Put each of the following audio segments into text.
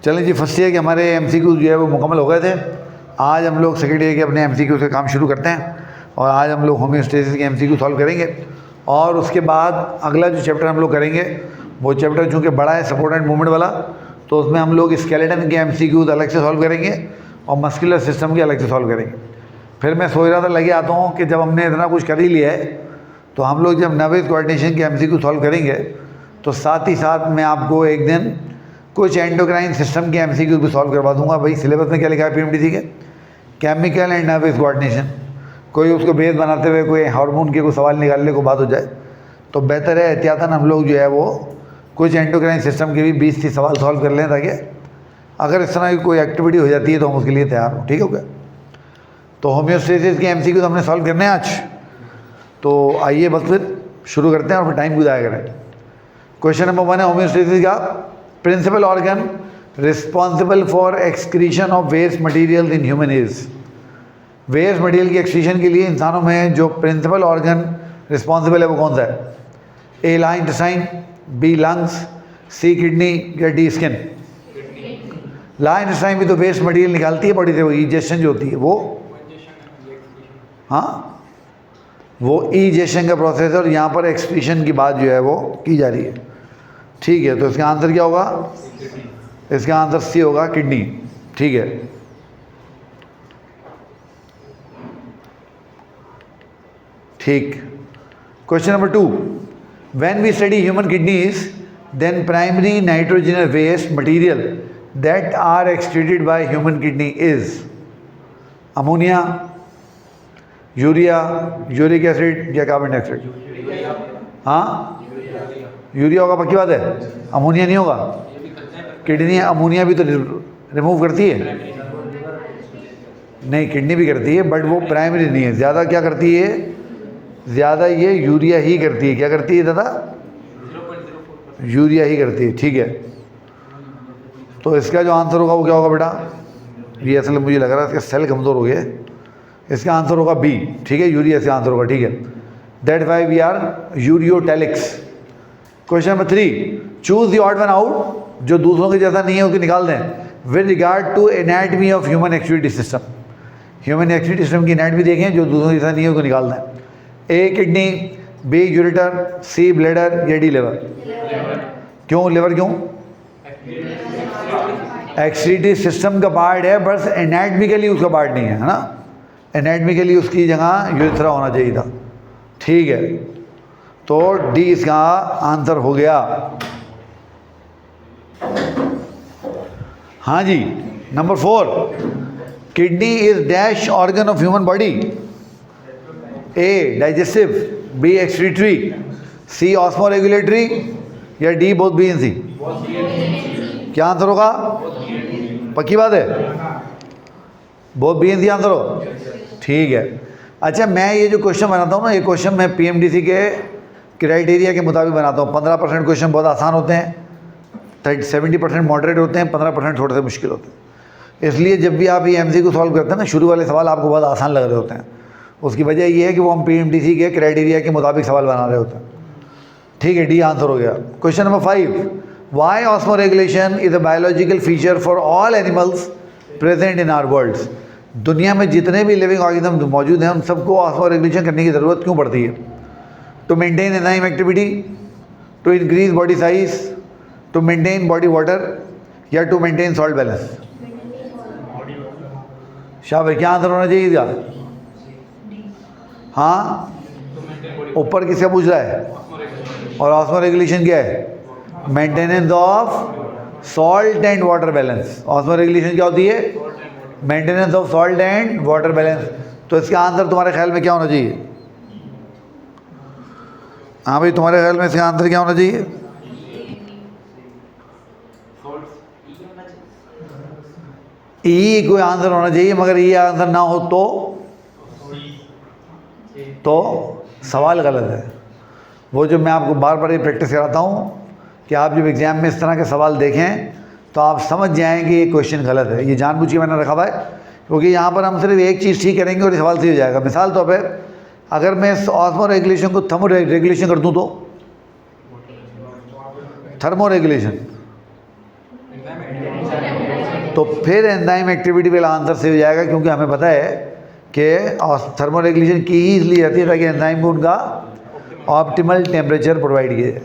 चलें जी, first year के हमारे एमसीक्यू जो है वो मुकम्मल हो गए थे। आज हम लोग सेकेंड ईयर के अपने एमसीक्यू से काम शुरू करते हैं और आज हम लोग होम्योस्टेसिस के एमसीक्यू सॉल्व करेंगे। और उसके बाद अगला जो चैप्टर हम लोग करेंगे वो चैप्टर चूँकि बड़ा है, सपोर्ट एंड मूवमेंट वाला, तो उसमें हम लोग स्केलेटन के एमसीक्यूज अलग से सॉल्व करेंगे और मस्कुलर सिस्टम के अलग से सॉल्व करेंगे। फिर मैं सोच रहा था, लगे आता हूँ कि जब हमने इतना कुछ कर ही लिया है तो हम लोग जब नर्वस कोऑर्डिनेशन के एमसीक्यू सॉल्व करेंगे तो साथ ही साथ मैं आपको एक दिन कुछ एंडोक्राइन सिस्टम के एमसीक्यू भी सॉल्व करवा दूंगा। भाई सिलेबस में क्या लिखा है पीएमडीसी के, केमिकल एंड नर्वस कोऑर्डिनेशन, कोई उसको बेस बनाते हुए कोई हार्मोन के कोई सवाल निकालने को बात हो जाए तो बेहतर है एहतियातन हम लोग जो है वो कुछ एंडोक्राइन सिस्टम के भी 20-30 सवाल सॉल्व कर लें, ताकि अगर इस तरह की कोई एक्टिविटी हो जाती है तो हम उसके लिए तैयार हों। ठीक हो गया? तो होम्योस्टेसिस के एमसीक्यू तो हमने सॉल्व करने हैं आज, तो आइए बस फिर शुरू करते हैं और फिर टाइम गुजाया करें। क्वेश्चन नंबर 1 है होम्योस्टेसिस का, principal organ responsible for excretion of waste material in human is. Waste material की एक्सक्रीशन के लिए इंसानों में जो प्रिंसिपल ऑर्गन रिस्पॉन्सिबल है वो कौन सा है? A large intestine, B lungs, C kidney या डी स्किन? लाइन इंटेस्टाइन भी तो वेस्ट मटीरियल निकालती है बॉडी से, वो इजेशन जो होती है वो, हाँ वो इजेशन का प्रोसेस है और यहाँ पर एक्सक्रीशन की बात जो है वो की जा रही है। ठीक है, तो इसका आंसर क्या होगा? इसका आंसर सी होगा, किडनी। ठीक है, ठीक। Question number 2, when we study human kidneys then primary nitrogenous waste material that are excreted by human kidney is ammonia, urea, uric acid या कार्बन डाइऑक्साइड? हाँ यूरिया होगा, पक्की बात है, अमोनिया नहीं होगा। किडनी अमोनिया भी तो रिमूव करती है, नहीं किडनी भी करती है बट वो प्राइमरी नहीं है, ज़्यादा क्या करती है, ज़्यादा ये यूरिया ही करती है। क्या करती है दादा? यूरिया ही करती है। ठीक है, तो इसका जो आंसर होगा वो क्या होगा बेटा? ये असल में मुझे लग रहा है इसका सेल कमज़ोर हो गया, इसका आंसर होगा बी। ठीक है, यूरिया इसका आंसर होगा। ठीक है, that why we are ureotelics. Question number 3, choose the odd one out, जो दूसरों के जैसा नहीं है उसको निकाल दें with regard to anatomy of human activity system. Human activity system की एनाटमी देखें, जो दूसरों के जैसा नहीं है उसको निकाल दें। ए किडनी, बी यूरेटर, सी ब्लैडर या डी लिवर? क्यों लिवर? क्यों? एक्टिविटी सिस्टम का पार्ट है बस एनाटमिकली उसका पार्ट नहीं है ना, एनाटमिकली उसकी जगह यूरेथ्रा होना चाहिए था। ठीक है, तो डी इसका आंसर हो गया। हाँ जी, number 4, kidney is dash organ of human body? A digestive, B excretory, C osmoregulatory या D both B and C? क्या आंसर होगा? पक्की बात है, both B and C answer हो? ठीक है। अच्छा, मैं ये जो क्वेश्चन बनाता हूँ ना, ये क्वेश्चन मैं पीएमडीसी के क्राइटेरिया के मुताबिक बनाता हूँ। 15% क्वेश्चन बहुत आसान होते हैं, 70% मॉडरेट होते हैं, 15% थोड़े से मुश्किल होते हैं। इसलिए जब भी आप ये एमसीक्यू सॉल्व करते हैं ना, शुरू वाले सवाल आपको बहुत आसान लग रहे होते हैं। उसकी वजह ये है कि वो हम पीएमडीसी के क्राइटेरिया के मुताबिक सवाल बना रहे होते हैं। ठीक है, डी आंसर हो गया। Question number 5, why osmoregulation is a biological feature for all animals present in our world? दुनिया में जितने भी लिविंग ऑर्गेनिज्म मौजूद हैं उन सबको ऑस्मोरेगुलेशन करने की ज़रूरत क्यों पड़ती है? To maintain enzyme activity, to increase body size, to maintain body water या टू मेंटेन सॉल्ट बैलेंस? शाबाश, क्या आंसर होना चाहिए इसका? हाँ, ऊपर किसका पूछ रहा है? और ऑस्मोरेगुलेशन क्या है? Maintenance of salt and water balance. Osmoregulation क्या होती है? Maintenance of salt and water balance. तो इसका आंसर तुम्हारे ख्याल में क्या होना चाहिए? हाँ भाई, तुम्हारे ख्याल में इसका आंसर क्या होना चाहिए? ई कोई आंसर होना चाहिए, मगर ये आंसर ना हो तो सवाल गलत है। वो जो मैं आपको बार बार ये प्रैक्टिस कराता हूँ कि आप जब एग्ज़ाम में इस तरह के सवाल देखें तो आप समझ जाएं कि ये क्वेश्चन गलत है। ये जानबूझ के मैंने रखा हुआ है, क्योंकि यहाँ पर हम सिर्फ एक चीज़ ठीक करेंगे और ये सवाल सही हो जाएगा। मिसाल तौर पर अगर मैं इस ऑस्मो रेगुलेशन को थर्मो रेगुलेशन कर दूँ तो थर्मो रेगुलेशन, तो फिर एंजाइम एक्टिविटी वाला आंसर से हो जाएगा, क्योंकि हमें पता है कि थर्मो रेगुलेशन की ही इसलिए रहती है ताकि एंजाइम को उनका ऑप्टिमल टेम्परेचर प्रोवाइड किया जाए।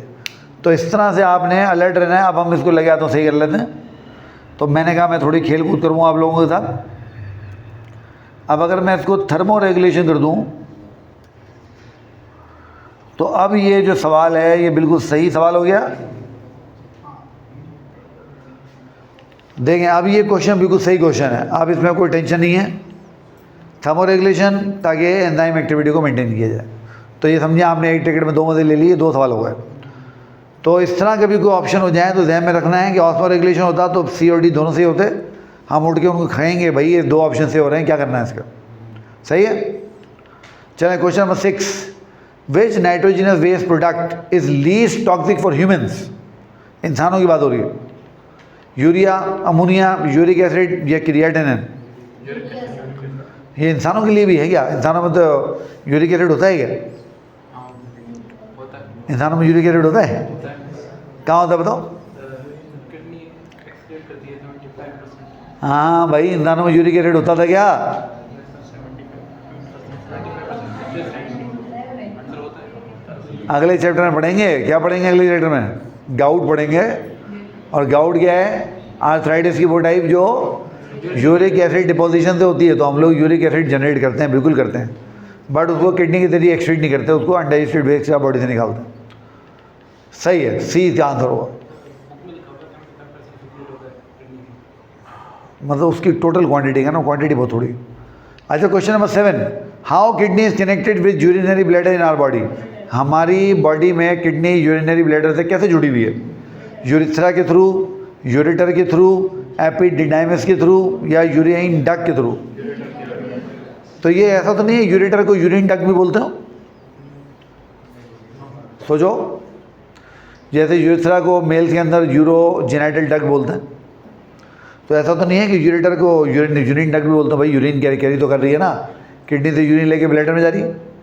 तो इस तरह से आपने अलर्ट रहना है। अब हम इसको लगे हाथों सही कर लेते हैं। तो मैंने कहा मैं थोड़ी खेल कूद करूँगा आप लोगों के साथ। अब अगर मैं इसको थर्मो रेगुलेशन कर दूँ तो अब ये जो सवाल है ये बिल्कुल सही सवाल हो गया। देखें अब ये क्वेश्चन बिल्कुल सही क्वेश्चन है, अब इसमें कोई टेंशन नहीं है। थर्मो रेगुलेशन ताकि एंजाइम एक्टिविटी को मेंटेन किया जाए। तो ये समझिए आपने एक टिकट में 2 मजे ले लिए, 2 सवाल हो गए। तो इस तरह कभी कोई ऑप्शन हो जाए तो ध्यान में रखना है कि ऑस्मो रेगुलेशन होता तो सी और डी दोनों सही होते, हम उठ के उनको खाएंगे भाई ये 2 ऑप्शन से हो रहे हैं, क्या करना है इसका। सही है। चलें question number 6, which nitrogenous waste product is least toxic for humans. इंसानों की बात हो रही है। यूरिया, अमोनिया, यूरिक एसिड या क्रिएटिनिन। ये इंसानों के लिए भी है क्या? इंसानों में तो यूरिक एसिड होता है क्या? इंसानों में यूरिक एसिड होता है? कहाँ होता है बताओ? हाँ भाई, इंसानों में यूरिक एसिड होता था क्या? अगले चैप्टर में पढ़ेंगे। क्या पढ़ेंगे अगले चैप्टर में? गाउट पढ़ेंगे। और गाउट क्या है? आर्थराइटिस की वो टाइप जो यूरिक एसिड डिपोजिशन से होती है। तो हम लोग यूरिक एसिड जनरेट करते हैं, बिल्कुल करते हैं, बट उसको किडनी के जरिए एक्सक्रीट नहीं करते, उसको अनडाइजेस्टेड वेस्ट या बॉडी से निकालते हैं। सही है, सी का आंसर होगा। मतलब उसकी टोटल क्वांटिटी है ना, क्वांटिटी बहुत थोड़ी। अच्छा question number 7, how kidney is connected with urinary bladder in our body. हमारी बॉडी में किडनी यूरिनरी ब्लैडर से कैसे जुड़ी हुई है? यूरिथ्रा के थ्रू, यूरेटर के थ्रू, एपिडिडाइमिस के थ्रू या यूरिन डक्ट के थ्रू। तो ये ऐसा तो नहीं है यूरेटर को यूरिन डक्ट भी बोलते हो? सोचो, जैसे यूरिथ्रा को मेल्स के अंदर यूरोजेनाइटल डक्ट बोलते हैं, तो ऐसा तो नहीं है कि यूरेटर को यूरिन डक्ट भी बोलते हैं। भाई यूरिन कैरी तो कर रही है ना, किडनी से यूरिन लेके ब्लैडर में जा रही है।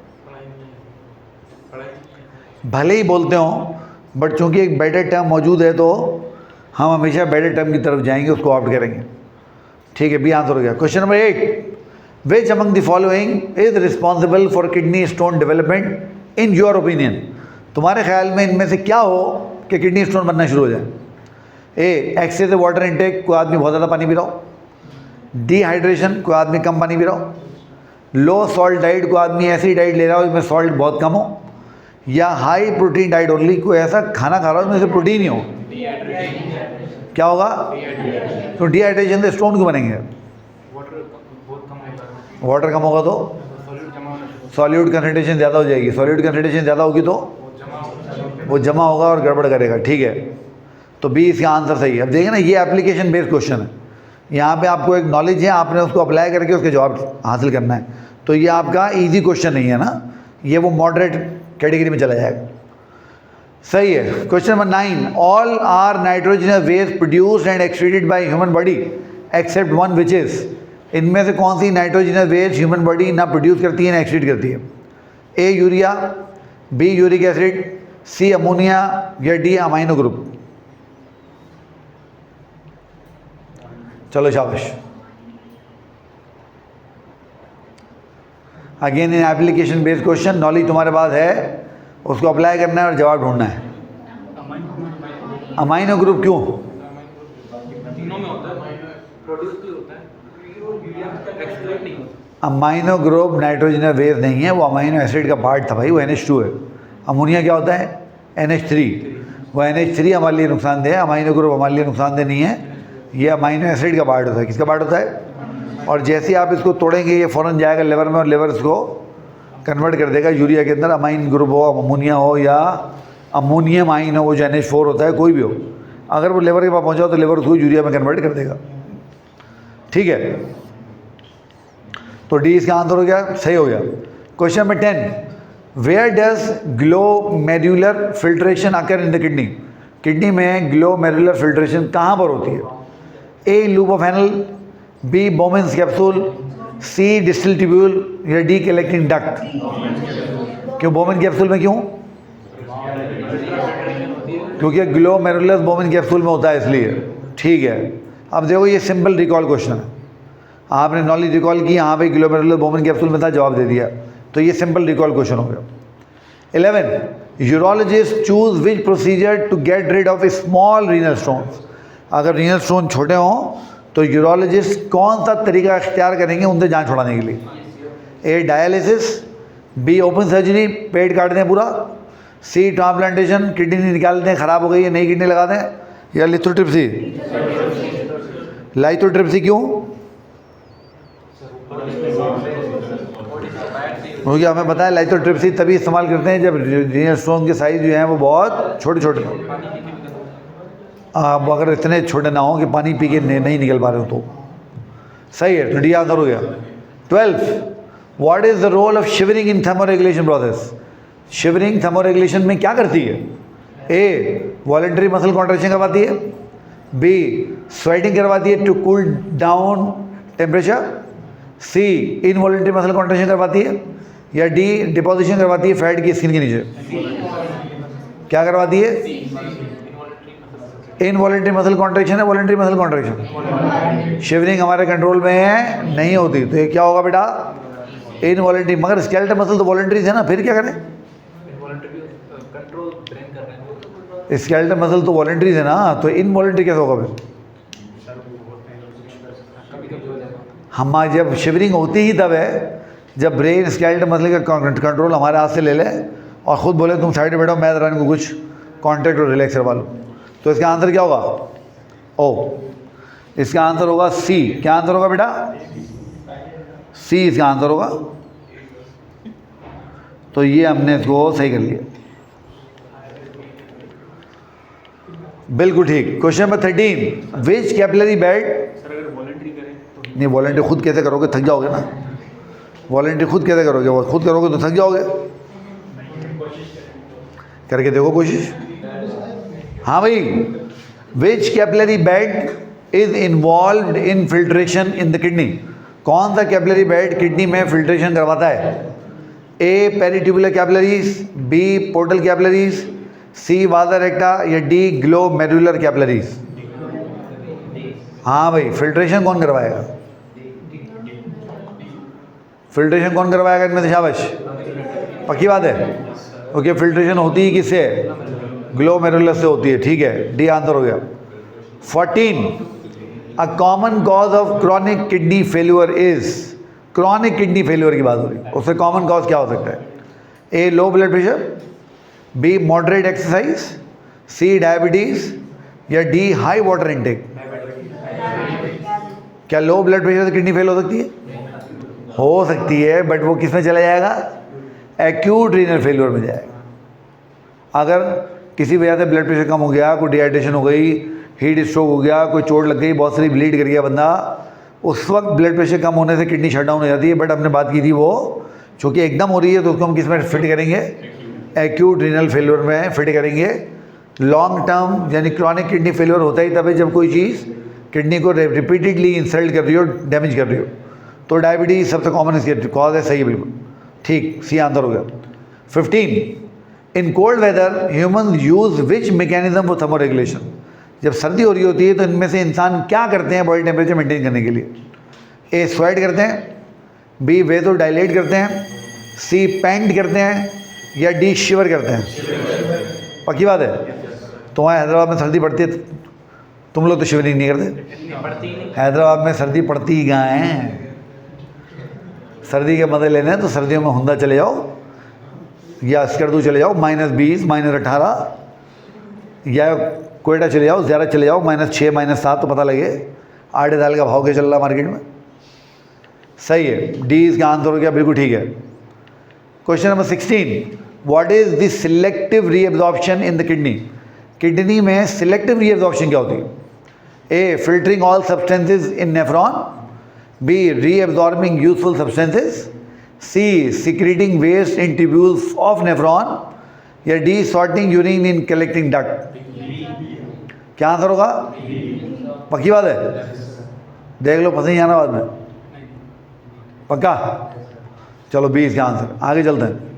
भले ही बोलते हो, बट चूंकि एक बेटर टर्म मौजूद है तो हम हमेशा बेटर टर्म की तरफ जाएंगे, उसको ऑप्ट करेंगे। ठीक है, बी आंसर हो गया। Question number 8, which among the following is responsible for kidney stone development in your opinion. तुम्हारे ख्याल में इनमें से क्या हो कि किडनी स्टोन बनना शुरू हो जाए? ए, एक्सेसिव वाटर इनटेक, कोई आदमी बहुत ज़्यादा पानी पी रहा हो। डिहाइड्रेशन, कोई आदमी कम पानी पी रहा हो। लो सॉल्ट डाइट, कोई आदमी ऐसी डाइट ले रहा हो जिसमें सॉल्ट बहुत कम हो। या हाई प्रोटीन डाइट ओनली, कोई ऐसा खाना खा रहा हो जिसमें से प्रोटीन ही हो। क्या होगा? तो डिहाइड्रेशन से स्टोन क्यों बनेंगे? वाटर कम होगा तो सॉल्यूट कंसंट्रेशन ज़्यादा हो जाएगी। सॉल्यूट कंसंट्रेशन ज़्यादा होगी तो वो जमा होगा और गड़बड़ करेगा। ठीक है, तो बी इसका आंसर सही है। अब देखिए ना, ये एप्लीकेशन बेस्ड क्वेश्चन है। यहाँ पे आपको एक नॉलेज है, आपने उसको अप्लाई करके उसके जवाब हासिल करना है। तो ये आपका इजी क्वेश्चन नहीं है ना, ये वो मॉडरेट कैटेगरी में चला जाएगा। सही है। Question number 9, all are nitrogenous waste produced and excreted by human body except one which is. इनमें से कौन सी नाइट्रोजनस वेस्ट ह्यूमन बॉडी ना प्रोड्यूस करती है ना एक्सक्रीट करती है? A urea, B uric acid, C ammonia या डी अमाइनो ग्रुप। चलो शाबाश। Again in application based question, knowledge तुम्हारे पास है, उसको अप्लाई करना है और जवाब ढूंढना है। अमाइनो ग्रुप क्यों? अमाइनो ग्रुप नाइट्रोजन वेस नहीं है, वो अमाइनो एसिड का पार्ट था भाई, वो NH2 है। अमोनिया क्या होता है? NH3। वो NH3 हमारे लिए नुकसानदेह है, अमाइनो ग्रुप हमारे लिए नुकसानदेह नहीं है। ये अमाइनो एसिड का पार्ट होता है। किसका पार्ट होता है? और जैसे ही आप इसको तोड़ेंगे ये फ़ौरन जाएगा लिवर में और लिवर इसको कन्वर्ट कर देगा यूरिया के अंदर। अमाइन ग्रुप हो, अमोनिया हो या अमोनियम आइन हो, वो जो NH4 होता है, कोई भी हो, अगर वो लिवर के पास पहुंचा तो लिवर उसको यूरिया में कन्वर्ट कर देगा। ठीक है, तो डी इसका आंसर हो गया, सही हो गया। Question number 10, where does glomerular filtration occur in the kidney. Kidney में ग्लोमेरुलर फिल्ट्रेशन कहाँ पर होती है? A loop of Henle, B Bowman's capsule, C distal tubule या डी कलेक्टिंग डक्ट। क्यों बोमेन कैप्सूल में? क्यों? क्योंकि ग्लोमेरुलस बोमेन कैप्सूल में होता है इसलिए। ठीक है, अब देखो ये सिंपल रिकॉल क्वेश्चन है, आपने नॉलेज रिकॉल की, हाँ भाई ग्लोमेरुलर बोमन कैप्सूल में था, जवाब दे दिया, तो ये सिंपल रिकॉल क्वेश्चन हो गया। 11 urologist choose which procedure to get rid of small renal stones. अगर रीनल स्टोन छोटे हों तो यूरोलॉजिस्ट कौन सा तरीका इख्तियार करेंगे उनसे जान छुड़ाने के लिए? ए डायलिसिस, बी ओपन सर्जरी, पेट काट दें पूरा, सी ट्रांसप्लांटेशन, किडनी निकाल दें, ख़राब हो गई है नई किडनी लगा दें, या लिथोट्रिप्सी? लाइथोट्रिप्सी क्यों? क्योंकि हमें पता है लाइथोट्रिप्सी तभी इस्तेमाल करते हैं जब रीनल स्टोन के साइज़ जो हैं वो बहुत छोटे छोटे हों। आप अगर इतने छोटे ना हो कि पानी पी के नहीं निकल पा रहे हो तो सही है, तो डी आंसर हो गया। 12 what is the role of shivering in thermoregulation process? Shivering thermoregulation में क्या करती है? ए वॉलेंटरी मसल कॉन्ट्रैक्शन करवाती है, बी स्वेटिंग करवाती है to cool down temperature, C involuntary muscle contraction करवाती है, या डी डिपोजिशन करवाती है फैट की स्किन के नीचे? क्या करवाती है? इनवॉलेंटरी मसल कॉन्ट्रैक्शन है वॉलेंटरी मसल कॉन्ट्रैक्शन? शिवरिंग हमारे कंट्रोल में है नहीं होती, तो ये क्या होगा बेटा? इनवॉलेंटरी। मगर स्केलेटल मसल तो वॉलेंटरी है ना, फिर क्या करें? स्केलेटल मसल तो वॉलेंटरी है ना, तो इनवॉलेंटरी कैसे होगा फिर? हम जब शिवरिंग होती ही तब है जब ब्रेन स्केलेटल मसल का कंट्रोल हमारे हाथ से ले ले और ख़ुद बोले तुम साइड में बैठो, मैं जरा इनको कुछ कॉन्ट्रैक्ट और रिलैक्स करवा लूँ। तो इसका आंसर क्या होगा? ओ, इसका आंसर होगा सी। क्या आंसर होगा बेटा? सी इसका आंसर होगा। तो ये हमने इसको सही कर लिया, बिल्कुल ठीक। क्वेश्चन नंबर 13 विच कैपिलरी बेड? नहीं, वॉलेंटरी खुद कैसे करोगे, थक जाओगे ना। वॉलेंटरी खुद कैसे करोगे, वो खुद करोगे तो थक जाओगे। करके देखो कोशिश। हाँ भाई, which capillary bed is involve in filtration in the kidney? कौन सा कैपिलरी बेड किडनी में फिल्ट्रेशन करवाता है? A peritubular capillaries, B portal capillaries, C vasa recta, या डी ग्लोमेरुलर कैपिलरीज? हाँ भाई, फिल्ट्रेशन कौन करवाएगा? फिल्ट्रेशन कौन करवाएगा इनमें से? शाबाश, पक्की बात है। ओके, फिल्ट्रेशन होती ही किससे है? ग्लोमेरुलर से होती है, ठीक है, डी आंसर हो गया। 14 a common cause of chronic kidney failure is? Chronic kidney failure की बात हो रही है, उससे कॉमन कॉज क्या हो सकता है? A low blood pressure, B moderate exercise, C diabetes, या डी हाई वाटर इनटेक? क्या लो ब्लड प्रेशर से किडनी फेल हो सकती है? हो सकती है, बट वो किस में चला जाएगा? एक्यूट रीनल फेल्यूर में जाएगा। अगर किसी वजह से ब्लड प्रेशर कम हो गया, कोई डिहाइड्रेशन हो गई, हीट स्ट्रोक हो गया, कोई चोट लग गई, बहुत सारी ब्लीड कर गया बंदा, उस वक्त ब्लड प्रेशर कम होने से किडनी शट डाउन हो जाती है। बट हमने बात की थी वो चूँकि एकदम हो रही है तो उसको हम किस में फिट करेंगे? एक्यूट रीनल फेल्यूर में फिट करेंगे। लॉन्ग टर्म यानी क्रॉनिक किडनी फेल्यूर होता ही तब है जब कोई चीज़ किडनी को रिपीटेडली इंसल्ट कर रही हो, डैमेज कर रही हो। तो डायबिटीज सबसे कॉमन इसके कॉज है, सही है बिल्कुल ठीक, सी आंसर हो गया। 15 in cold weather human use which mechanism for thermoregulation? जब सर्दी हो रही होती है तो इनमें से इंसान क्या करते हैं बॉडी टेम्परेचर मेंटेन करने के लिए? ए स्वेट करते हैं, बी वेदो डायलेट करते हैं, सी पैंट करते हैं, या डी शिवर करते हैं? पक्की बात है। तो वहाँ हैदराबाद में सर्दी पड़ती है, तुम लोग तो शिवरिंग नहीं करते। हैदराबाद में सर्दी पड़ती ही कहाँ है? सर्दी के मज़े लेने हैं तो सर्दियों में हुंदा चले जाओ या स्कर्दू चले जाओ, -20 -18, या कोयटा चले जाओ, ज़्यादा चले जाओ, -6 -7, तो पता लगे 8 दाल का भाव क्या चल रहा है मार्केट में। सही है, डी इसका आंसर हो गया, बिल्कुल ठीक है। Question number 16 what is the selective reabsorption in the kidney? Kidney में सिलेक्टिव रीअब्जॉर्प्शन क्या होती है? A filtering all substances in nephron, B reabsorbing useful substances, C secreting waste in tubules of nephron, या D sorting urine in collecting duct? क्या answer होगा? पक्की बात है, देख लो, फंसे ही आना बाद में, पक्का। चलो 20 का आंसर, आगे चलते हैं।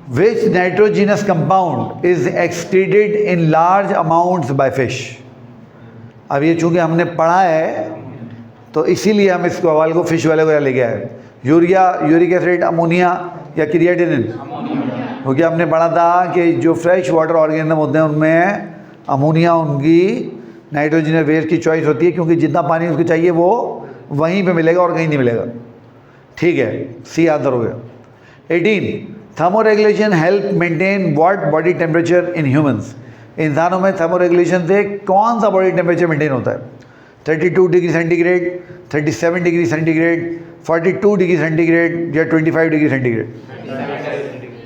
Which nitrogenous compound is excreted in large amounts by fish? अब ये चूँकि हमने पढ़ा है तो इसीलिए हम इस सवाल को फिश वाले को यहाँ लेके आए। यूरिया, यूरिक एसिड, अमोनिया या क्रिएटिनिन? क्योंकि हमने पढ़ा था कि जो फ्रेश वाटर ऑर्गेनिज्म होते हैं उनमें अमोनिया उनकी नाइट्रोजन वेस्ट की चॉइस होती है, क्योंकि जितना पानी उसको चाहिए वो वहीं पे मिलेगा और कहीं नहीं मिलेगा। ठीक है, सी आंसर हो गया। 18, thermoregulation help maintain what body temperature in humans? इंसानों में थर्मोरेगुलेशन से कौन सा बॉडी टेम्परेचर मेंटेन होता है? 32 degree centigrade, 37 degree centigrade, 42 degree centigrade या 25 डिग्री सेंटीग्रेड?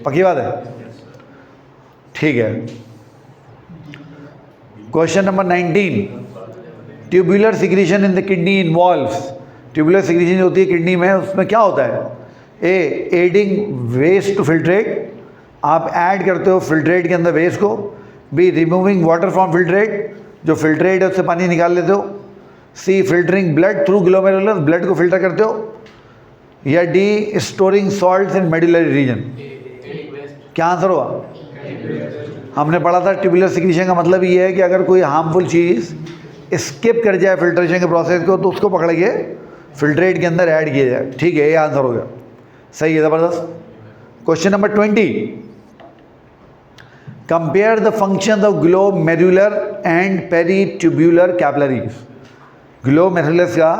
पक्की बात है? ठीक है। Question number 19, tubular secretion in the kidney involves. Tubular secretion जो होती है किडनी में, उसमें क्या होता है? A, adding waste to filtrate, आप ऐड करते हो फिल्ट्रेट के अंदर वेस्ट को। B, removing water from filtrate, जो फिल्ट्रेट है उससे पानी निकाल लेते हो। C, filtering blood through glomerulus, blood को फिल्टर करते हो। या डी, स्टोरिंग सॉल्ट्स इन मेडुलरी रीजन? क्या आंसर होगा? हमने पढ़ा था ट्यूबुलर सिक्रीशन का मतलब ये है कि अगर कोई हार्मफुल चीज़ स्किप कर जाए फिल्ट्रेशन के प्रोसेस को तो उसको पकड़ के फिल्ट्रेट के अंदर ऐड किया जाए। ठीक है, ये आंसर हो गया। सही है, ज़बरदस्त। Question number 20, compare the function of glomerular and peritubular capillaries. Glomerulus का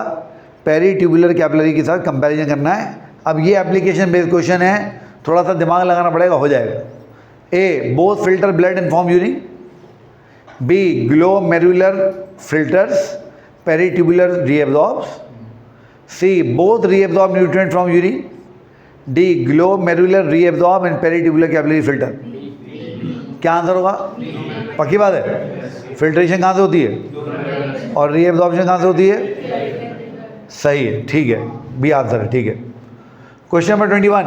पेरीट्यूबुलर कैपिलरी के साथ कंपैरिजन करना है। अब ये एप्लीकेशन बेस्ड क्वेश्चन है, थोड़ा सा दिमाग लगाना पड़ेगा, हो जाएगा। A, both filter blood and form urine. B, glomerular filters, peritubular reabsorbs. C, both reabsorb nutrient from urine. D, glomerular reabsorb and peritubular capillary filter. क्या आंसर होगा? पक्की बात है? फिल्ट्रेशन कहाँ से होती है और रीएब्जॉर्प्शन कहाँ से होती है? सही है, ठीक है, बी आंसर है। ठीक है। Question number 21,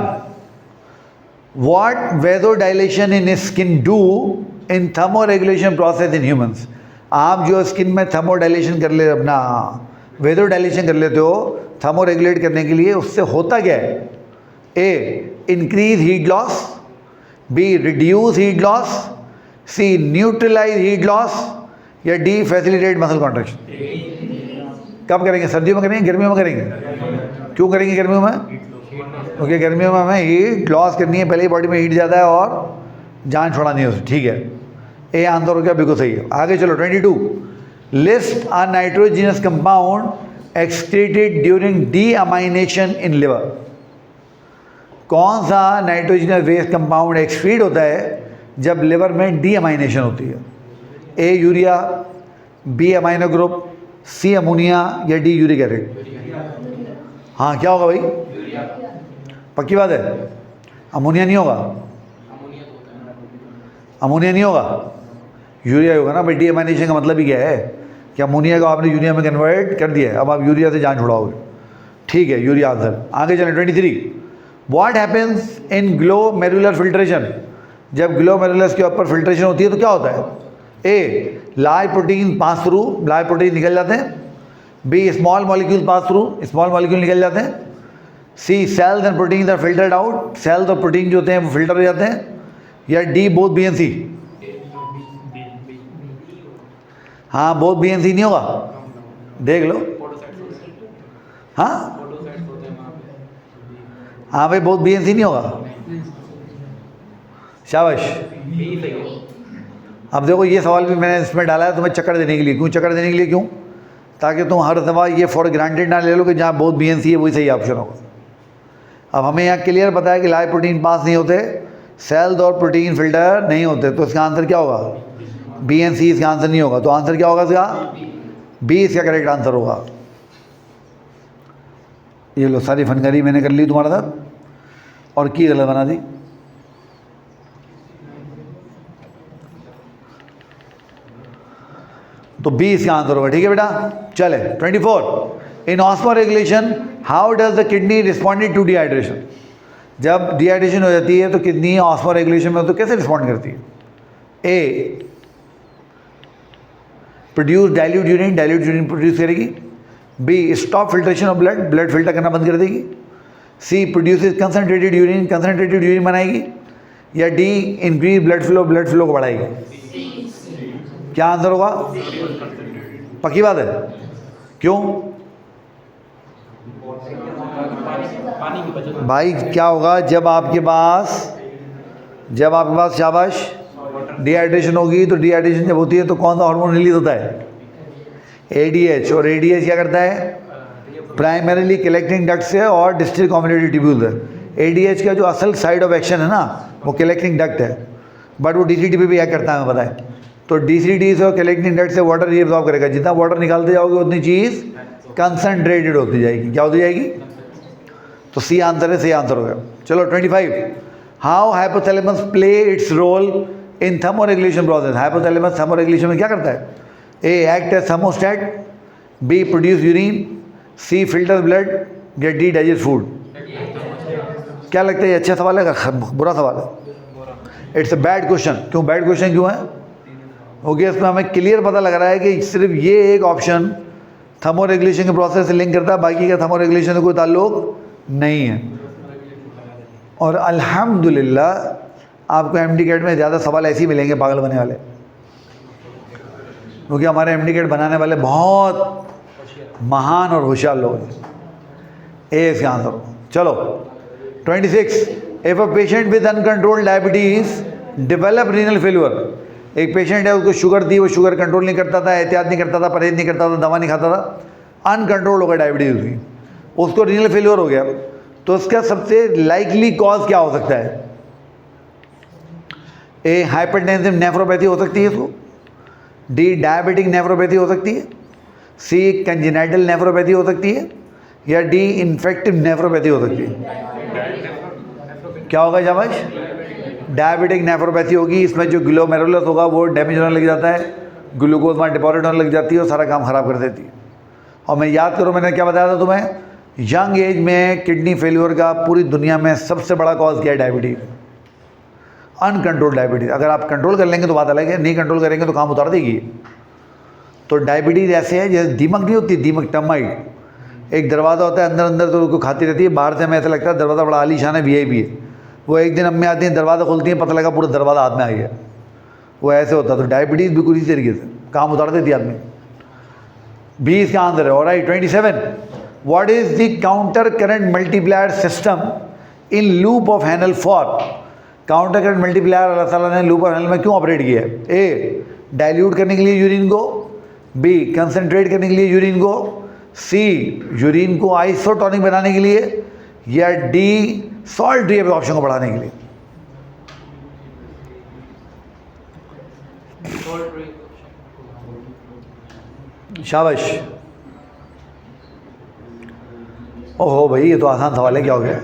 what vasodilation in skin do in thermoregulation process in humans? आप जो स्किन में थर्मोडाइलेशन कर ले, अपना वेजोडाइलेशन कर लेते हो थर्मोरेगुलेट करने के लिए, उससे होता क्या है? A, increase heat loss. B, reduce heat loss. C, neutralize heat loss. या डी, फैसिलिटेट मसल कॉन्ट्रैक्शन। कब करेंगे? सर्दियों में करेंगे, गर्मियों में करेंगे? क्यों करेंगे गर्मियों में? क्योंकि गर्मियों में हमें हीट लॉस करनी है, पहले ही बॉडी में हीट ज़्यादा है और जान छोड़ानी है उसे। ठीक है, ए आंसर हो गया, बिल्कुल सही है। आगे चलो। 22, list a nitrogenous compound excreted during deamination in liver. कौन सा नाइट्रोजिनस वेस्ट कंपाउंड एक्सक्रीट होता है जब लिवर में डीअमाइनेशन होती है? A, urea. B, amino group. C, ammonia. या डी, यूरिक एसिड? हाँ, क्या होगा भाई? पक्की बात है? अमोनिया नहीं होगा? अमोनिया नहीं होगा, यूरिया होगा ना भाई। डीअमाइनेशन का मतलब ही क्या है कि अमोनिया को आपने यूरिया में कन्वर्ट कर दिया है, अब आप यूरिया से जान छुड़ाओगे। ठीक है, यूरिया आंसर। आगे चलें। 23, what happens in glomerular filtration? जब ग्लोमेरुलस के ऊपर फिल्ट्रेशन होती है तो क्या होता है? A, large protein pass through, large protein निकल जाते हैं। B, small molecule pass through, small molecule निकल जाते हैं। C, cells and protein are filtered out, cells और प्रोटीन जो होते हैं वो फिल्टर हो जाते हैं। या D, both B and C? हाँ, बोथ बी एंड सी नहीं होगा, देख लो। हाँ हाँ भाई, बोथ बी एंड सी नहीं होगा। शाबाश। अब देखो, ये सवाल भी मैंने इसमें डाला है तुम्हें चक्कर देने के लिए। क्यों चक्कर देने के लिए? क्यों? ताकि तुम हर दफ़ा ये फॉर ग्रांटेड ना ले लो कि जहाँ बोथ बी एंड सी है वही सही ऑप्शन होगा। अब हमें यहाँ क्लियर पता है कि लाइव प्रोटीन पास नहीं होते, सेल्स और प्रोटीन फिल्टर नहीं होते, तो इसका आंसर क्या होगा? बी एंड सी इसका आंसर नहीं होगा। तो आंसर क्या होगा इसका? बी इसका करेक्ट आंसर होगा। ये लो, सारी फनकारी मैंने कर ली तुम्हारे साथ और की गलत बना दी। तो बी इसका आंसर होगा। ठीक है बेटा, चले। 24, in osmoregulation how does the kidney responded to dehydration? जब डिहाइड्रेशन हो जाती है तो किडनी ऑस्मोरेगुलेशन में तो कैसे रिस्पॉन्ड करती है? A, produce dilute urine, dilute urine produce करेगी। B, stop filtration of blood, blood filter करना बंद कर देगी। C, produces concentrated urine, concentrated urine बनाएगी। या D, increase blood flow, blood flow को बढ़ाएगी। क्या आंसर होगा? पक्की बात है? क्यों भाई? क्या होगा जब आपके पास शाबाश डिहाइड्रेशन होगी, तो डिहाइड्रेशन जब होती है तो कौन सा हार्मोन रिलीज होता है? ADH। और ADH क्या करता है? प्राइमरीली कलेक्टिंग डक्ट है और डिस्टल कम्युनिटी ट्यूब्यूल है। ADH का जो असल साइड ऑफ एक्शन है ना, वो कलेक्टिंग डक्ट है, बट वो DCT पे भी क्या करता है हमें पता है। तो DCT से और कलेक्टिंग डक्ट से वाटर रीअब्सॉर्ब करेगा। जितना वाटर निकालते जाओगे उतनी चीज़ कंसनट्रेटेड होती जाएगी। क्या होती जाएगी? तो सी आंसर है, सही आंसर हो गया। चलो 25, how hypothalamus play its role in thermoregulation process. Hypothalamus thermoregulation में क्या करता है? A, act as thermostat, B, produce urine, C, filter blood, या D, डाइजेस्ट फूड। क्या लगता है ये अच्छा सवाल है बुरा सवाल है? It's a bad question. क्यों बैड क्वेश्चन क्यों है? क्योंकि इसमें हमें क्लियर पता लग रहा है कि सिर्फ ये एक ऑप्शन थर्मोरेगुलेशन के प्रोसेस से लिंक करता है, बाकी का थर्मोरेगुलेशन से कोई ताल्लुक नहीं है। और अल्हम्दुलिल्लाह आपको MD-CAT में ज़्यादा सवाल ऐसे ही मिलेंगे पागल बनने वाले, क्योंकि हमारे MD-CAT बनाने वाले बहुत महान और होशियार लोग हैं। ए इसका आंसर। चलो 26, if a patient with uncontrolled diabetes develop renal failure. एक पेशेंट है, उसको शुगर थी, वो शुगर कंट्रोल नहीं करता था, एहतियात नहीं करता था, परहेज नहीं करता था, दवा नहीं खाता था, अनकंट्रोल हो गया डायबिटीज उसकी, उसको रीनल फेल्यूर हो गया। तो उसका सबसे लाइकली कॉज क्या हो सकता है? ए, हाइपरटेंसिव नेफ्रोपैथी हो सकती है इसको, D, डायबिटिक नेफ्रोपैथी हो सकती है, C, कंजेनाइटल नेफ्रोपैथी हो सकती है, या D, इन्फेक्टिव नेफ्रोपैथी हो सकती है। क्या होगा शाबाश? डायबिटिक नेफ्रोपैथी होगी। इसमें जो ग्लोमेरुलस होगा वो डैमेज होने लग जाता है, ग्लूकोज वहाँ डिपॉजिट होने लग जाती है और सारा काम ख़राब कर देती है। और मैं याद करो मैंने क्या बताया था तुम्हें, यंग एज में किडनी फेल्योर का पूरी दुनिया में सबसे बड़ा कॉज क्या है? Diabetes, uncontrolled diabetes. अगर आप कंट्रोल कर लेंगे तो बात अलग है, नहीं कंट्रोल करेंगे तो काम उतार देगी। तो डायबिटीज़ ऐसे है जैसे दीमक नहीं होती, दीमक टर्माइट। एक दरवाज़ा होता है, अंदर अंदर तो उसको खाती रहती है, बाहर से हमें ऐसा लगता है दरवाज़ा बड़ा आलीशान है, VIP है। वो एक दिन अम्मी आती हैं, दरवाज़ा खोलती हैं, पता लगा पूरा दरवाज़ा हाथ में आ गया। वो ऐसे होता है। तो डायबिटीज़ भी इसी तरीके से काम उतार देती है आदमी। B इसका आंसर है। Alright 27, what is the counter current multiplier system in loop of Henle for. Counter current multiplier अल्लाह ताला ने लूप ऑफ हैनल में क्यों ऑपरेट किया है? A, डाइल्यूट करने के लिए यूरिन को, B, कंसनट्रेट करने के लिए यूरिन को, C, यूरिन को आइसोटोनिक बनाने के लिए, या D, सॉल्ट रीअब्सॉर्प्शन को बढ़ाने के लिए। शाबाश। ओहो भाई ये तो आसान सवाल है, क्या हो गया?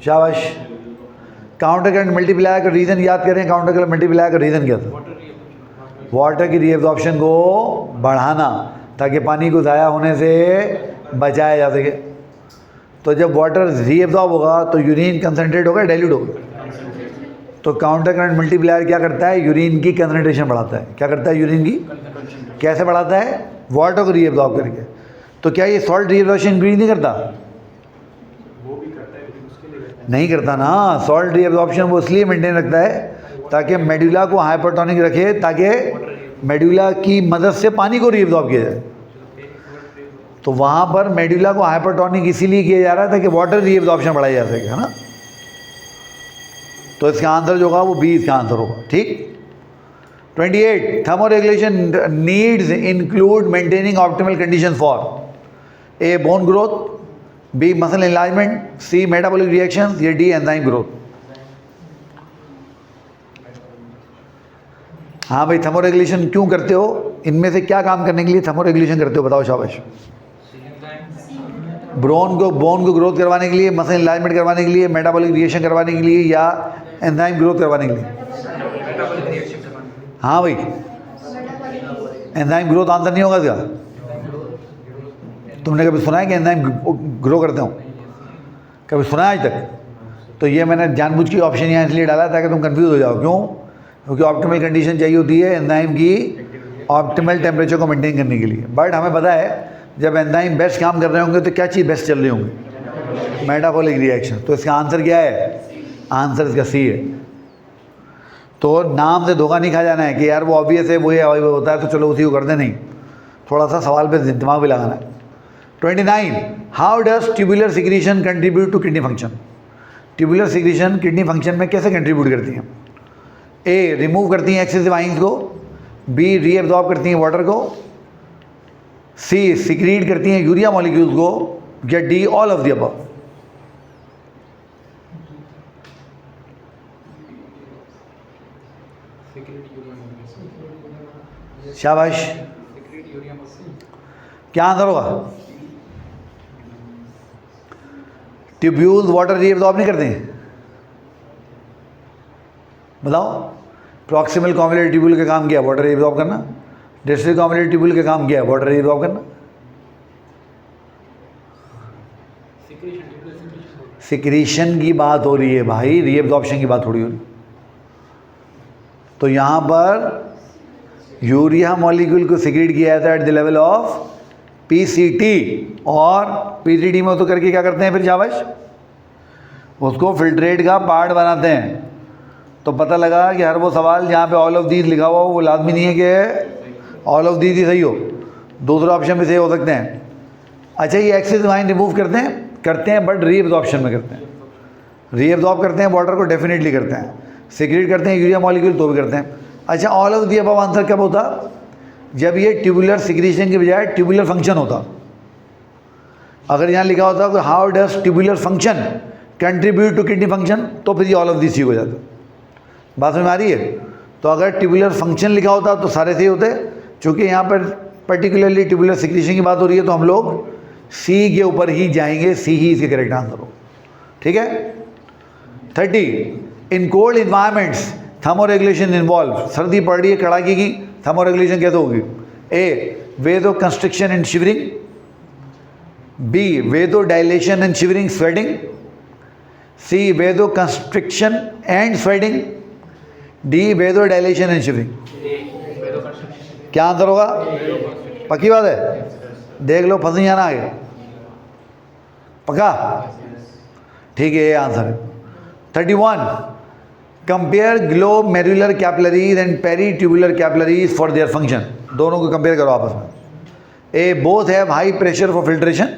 शाबाश। काउंटर करंट मल्टीप्लायर का रीज़न याद करें। काउंटर करंट मल्टीप्लायर का रीज़न क्या था? वाटर की रीअब्सॉर्प्शन को बढ़ाना, ताकि पानी को ज़ाया होने से बचाया जा सके। तो जब वाटर रीअब्सॉर्ब होगा तो यूरिन कंसनट्रेट होगा, डाइल्यूट होगा। तो काउंटर करंट मल्टीप्लायर क्या करता है? यूरिन की कंसनट्रेशन बढ़ाता है। क्या करता है? यूरिन की कैसे बढ़ाता है? वाटर को रीअब्सॉर्ब करके। तो क्या ये सॉल्ट रीअब्सॉर्प्शन इंक्रीज नहीं करता? नहीं करता ना। सॉल्ट रीअब्सॉर्प्शन वो इसलिए मेंटेन रखता है ताकि मेडुला को हाइपरटोनिक रखे, ताकि मेडुला की मदद से पानी को रीअब्सॉर्ब किया जाए। तो वहाँ पर मेडुला को हाइपरटोनिक इसीलिए किया जा रहा है ताकि वाटर रीअब्सॉर्प्शन बढ़ाई जा सके, है ना। तो इसका आंसर जो होगा वो B इसका आंसर होगा। ठीक। 28, thermoregulation needs include maintaining optimal condition for A, bone growth, B, muscle enlargement, C, metabolic reaction, या D, एंजाइम ग्रोथ। हाँ भाई, थर्मोरेगुलेशन क्यों करते हो? इनमें से क्या काम करने के लिए थर्मोरेगुलेशन करते हो? बताओ शाबाश। बोन को ग्रोथ करवाने के लिए, मसल एनलार्जमेंट करवाने के लिए, मेटाबॉलिक रिएक्शन करवाने के लिए, या एंजाइम ग्रोथ करवाने के लिए? हाँ भाई, एंजाइम ग्रोथ आंसर नहीं होगा इसका। तुमने कभी सुना है कि एंजाइम ग्रो करते हो? कभी सुना है आज तक? तो ये मैंने जानबूझ के ऑप्शन यहाँ इसलिए डाला ताकि तुम कंफ्यूज हो जाओ। क्यों? क्योंकि ऑप्टिमल कंडीशन चाहिए होती है एंजाइम की ऑप्टिमल टेम्परेचर को मेंटेन करने के लिए। बट हमें पता है जब एंजाइम बेस्ट काम कर रहे होंगे तो क्या चीज़ बेस्ट चल रही होंगी? Metabolic reaction. तो इसका आंसर क्या है? आंसर इसका C है। तो नाम से धोखा नहीं खा जाना है कि यार वो ऑब्वियस है, वो होता है तो चलो उसी को कर दे, नहीं, थोड़ा सा सवाल पे दिमाग भी लगाना है। 29, how does tubular secretion contribute to kidney function? Tubular secretion kidney function में कैसे कंट्रीब्यूट करती हैं? ए, रिमूव करती हैं एक्सेसिव आइंस को, बी, रीअब्जॉर्ब करती हैं वाटर को, सी, सिक्रीट करती हैं यूरिया मॉलिक्यूल्स को, या D, all of the above? शाबाश, क्या आंसर होगा? ट्यूब्यूल्स वाटर रीअब्जॉर्ब नहीं करते हैं, बताओ। प्रॉक्सिमल कॉन्वोल्यूट ट्यूब्यूल का काम किया वाटर रीअब्जॉर्ब करना, डिस्टल कॉन्वोल्यूट ट्यूब्यूल का काम किया वाटर रीअब्जॉर्ब करना। सिक्रीशन की बात हो रही है भाई, रीअब्जॉर्प्शन की बात थोड़ी हो रही। तो यहाँ पर यूरिया मॉलिक्यूल को सिक्रीट किया जाता है at the level of PCT, और पीसीटी में तो करके क्या करते हैं फिर शाबाश, उसको फिल्ट्रेट का पार्ट बनाते हैं। तो पता लगा कि हर वो सवाल जहाँ पे ऑल ऑफ दीज लिखा हुआ हो वो लाजमी नहीं है कि ऑल ऑफ दीज ही सही हो, दूसरा ऑप्शन भी सही हो सकते हैं। अच्छा, ये एक्सेस आयन रिमूव करते हैं बट रीअब्जॉर्प्शन में करते हैं। रीअब्जॉर्ब करते हैं वाटर को, डेफिनेटली करते हैं। सिक्रीट करते हैं यूरिया मॉलिक्यूल, तो भी करते हैं। अच्छा, all of the above answer कब होता? जब ये ट्यूबुलर सिक्रीशन के बजाय ट्यूबुलर फंक्शन होता। अगर यहाँ लिखा होता कि how does tubular function contribute to kidney function, तो फिर ये ऑल ऑफ दिस ठीक हो जाता। बात समझ में आ रही है? तो अगर ट्यूबुलर फंक्शन लिखा होता तो सारे सही होते। चूँकि यहाँ पर पर्टिकुलरली ट्यूबुलर सिक्रीशन की बात हो रही है तो हम लोग सी के ऊपर ही जाएंगे, सी ही इसके करेक्ट आंसर हो। ठीक है। 30, in cold environments thermo regulation involve. सर्दी पड़ रही है कड़ाके की, थर्मो रेगुलेशन कैसे होगी? A, vasoconstriction and shivering, B, vasodilation and shivering sweating, C, vasoconstriction and sweating, D, vasodilation and shivering. क्या आंसर होगा? पक्की बात है? देख लो, फंस नहीं जाना आगे। पक्का? ठीक है, ये आंसर है। 31, compare glomerular capillaries and peritubular capillaries for their function. दोनों को कंपेयर करो आपस में। A, both have high pressure for filtration,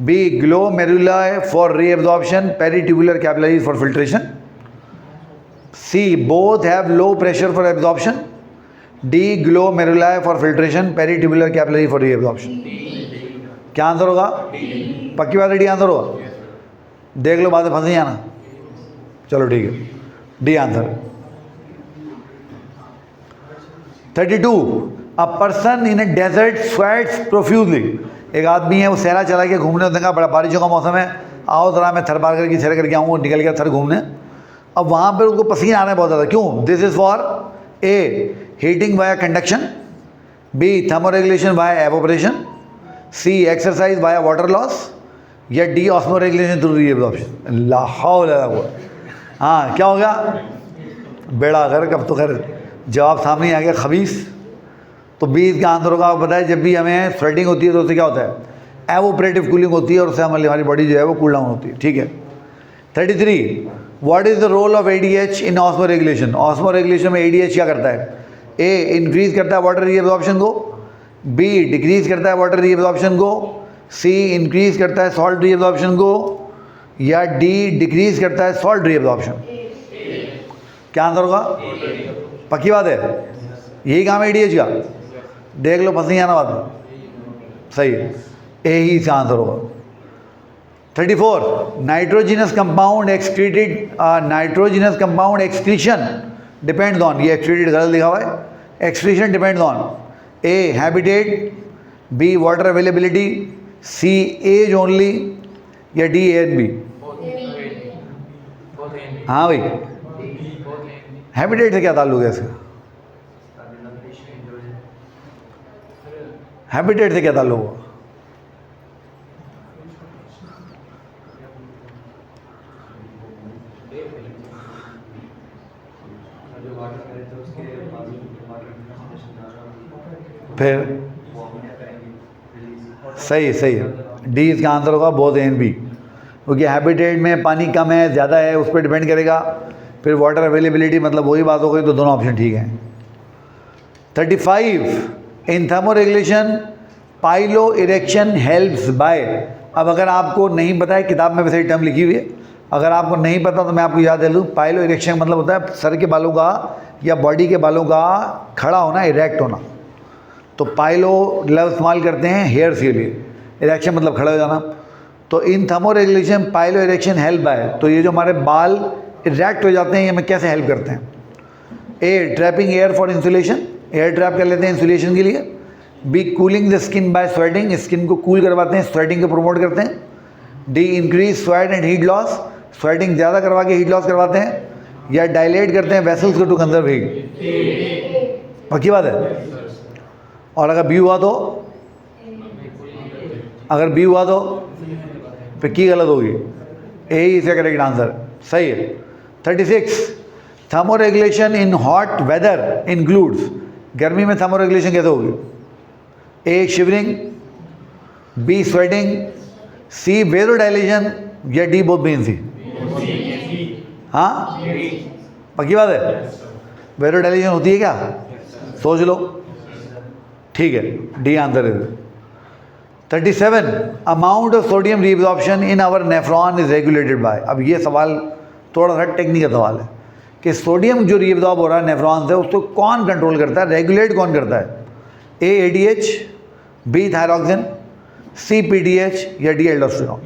B, glomerula for reabsorption, peritubular capillaries for filtration, C, both have low pressure for absorption, D, glomerula for filtration, peritubular capillary for reabsorption. क्या answer होगा? पक्की बात है, D answer होगा। देख लो, बातें फंस नहीं आना। चलो ठीक है, D answer. 32, a person in a desert sweats profusely. एक आदमी है, वो सहरा चला गया घूमने, उसने कहा बड़ा बारिशों का मौसम है, आओ ज़रा मैं थर पार करके सैर करके आऊँ। वो निकल गया थर घूमने। अब वहाँ पर उसको पसीना आ रहा है बहुत ज़्यादा। क्यों? This is for A, heating via conduction, B, thermoregulation via evaporation, C, exercise via water loss, या D, osmoregulation through reabsorption. लाहौल। हाँ, क्या हो गया? बेड़ा गर्क। अब तो खैर जवाब सामने आ गया, खबीस। तो बी इसका आंसर होगा। आप बताएं, जब भी हमें स्वेटिंग होती है तो उससे क्या होता है? एवोपरेटिव कूलिंग होती है, और उससे हमारी बॉडी जो है वो कूल डाउन होती है। ठीक है। 33, what is the role of ADH in osmo regulation? Osmoregulation में एडीएच क्या करता है? ए, इंक्रीज करता है वाटर रीअब्जॉर्प्शन को, बी, डिक्रीज करता है वाटर रीअब्जॉर्प्शन को, सी, इंक्रीज करता है सॉल्ट रीअब्जॉर्प्शन को, या डी, डिक्रीज करता है सॉल्ट रीअब्जॉर्प्शन। क्या आंसर होगा? पक्की बात है, यही काम है एडीएच का। देख लो, फंस नहीं आना बात। सही, ए ही इसका आंसर होगा। 34, nitrogenous compound excreted, nitrogenous compound excretion depends on. ये एक्सक्रीटेड गलत लिखा हुआ है। Excretion depends on A, habitat, B, water availability, C, age only, या डी, ए एंड बी। हाँ भाई, हैबिटेट से क्या ताल्लुक है इसका? हैबिटेट से क्या ताल्लुक हुआ? फिर सही है, डी इसका आंसर होगा, बोथ ए एंड बी। क्योंकि हैबिटेट में पानी कम है ज़्यादा है, उस पर डिपेंड करेगा। फिर वाटर अवेलेबिलिटी, मतलब वही बात हो गई, तो दोनों ऑप्शन ठीक हैं। 35 in thermo regulation piloerection helps by. अब अगर आपको नहीं पता है, किताब में वैसे टर्म लिखी हुई है, अगर आपको नहीं पता तो मैं आपको याद दे दूँ। पाइलो इरेक्शन मतलब होता है सर के बालों का या बॉडी के बालों का खड़ा होना, इरेक्ट होना। तो पाइलो लफ्ज़ इस्तेमाल करते हैं हेयर्स के लिए, इरेक्शन मतलब खड़ा हो जाना। तो in thermo regulation piloerection help by, तो ये जो हमारे बाल इरेक्ट हो जाते हैं ये हमें कैसे हेल्प करते हैं? A trapping air for insulation, air trap कर लेते हैं इंसुलेशन के लिए। B cooling the skin by sweating, skin को कूल करवाते हैं, स्वेटिंग को प्रमोट करते हैं। D increase sweat and heat loss, sweating ज़्यादा करवा के हीट लॉस करवाते हैं। या डायलेट करते हैं वेसल्स को टू कंजर्व हीट। पक्की बात है। और अगर बी हुआ तो, अगर बी हुआ तो फिर की गलत होगी, ए ही इसका करेक्ट आंसर सही है। 36 thermoregulation in hot weather includes, गर्मी में थर्मो रेगुलेशन कैसे होगी? A shivering, B sweating, C vasodilation, या D both B and C? हाँ पक्की बात है। वेरोडाइलेशन होती है क्या? सोच लो। ठीक है, डी आंसर है। 37 amount of sodium reabsorption in our nephron is regulated by. अब ये सवाल थोड़ा सा टेक्निकल सवाल है कि सोडियम जो रीअब्जॉर्ब हो रहा है नेफ्रॉन से, उसको कौन कंट्रोल करता है, रेगुलेट कौन करता है? ए एडीएच, बी थायरॉक्सिन, सी पीडीएच, या डी एल्डोस्टेरॉन?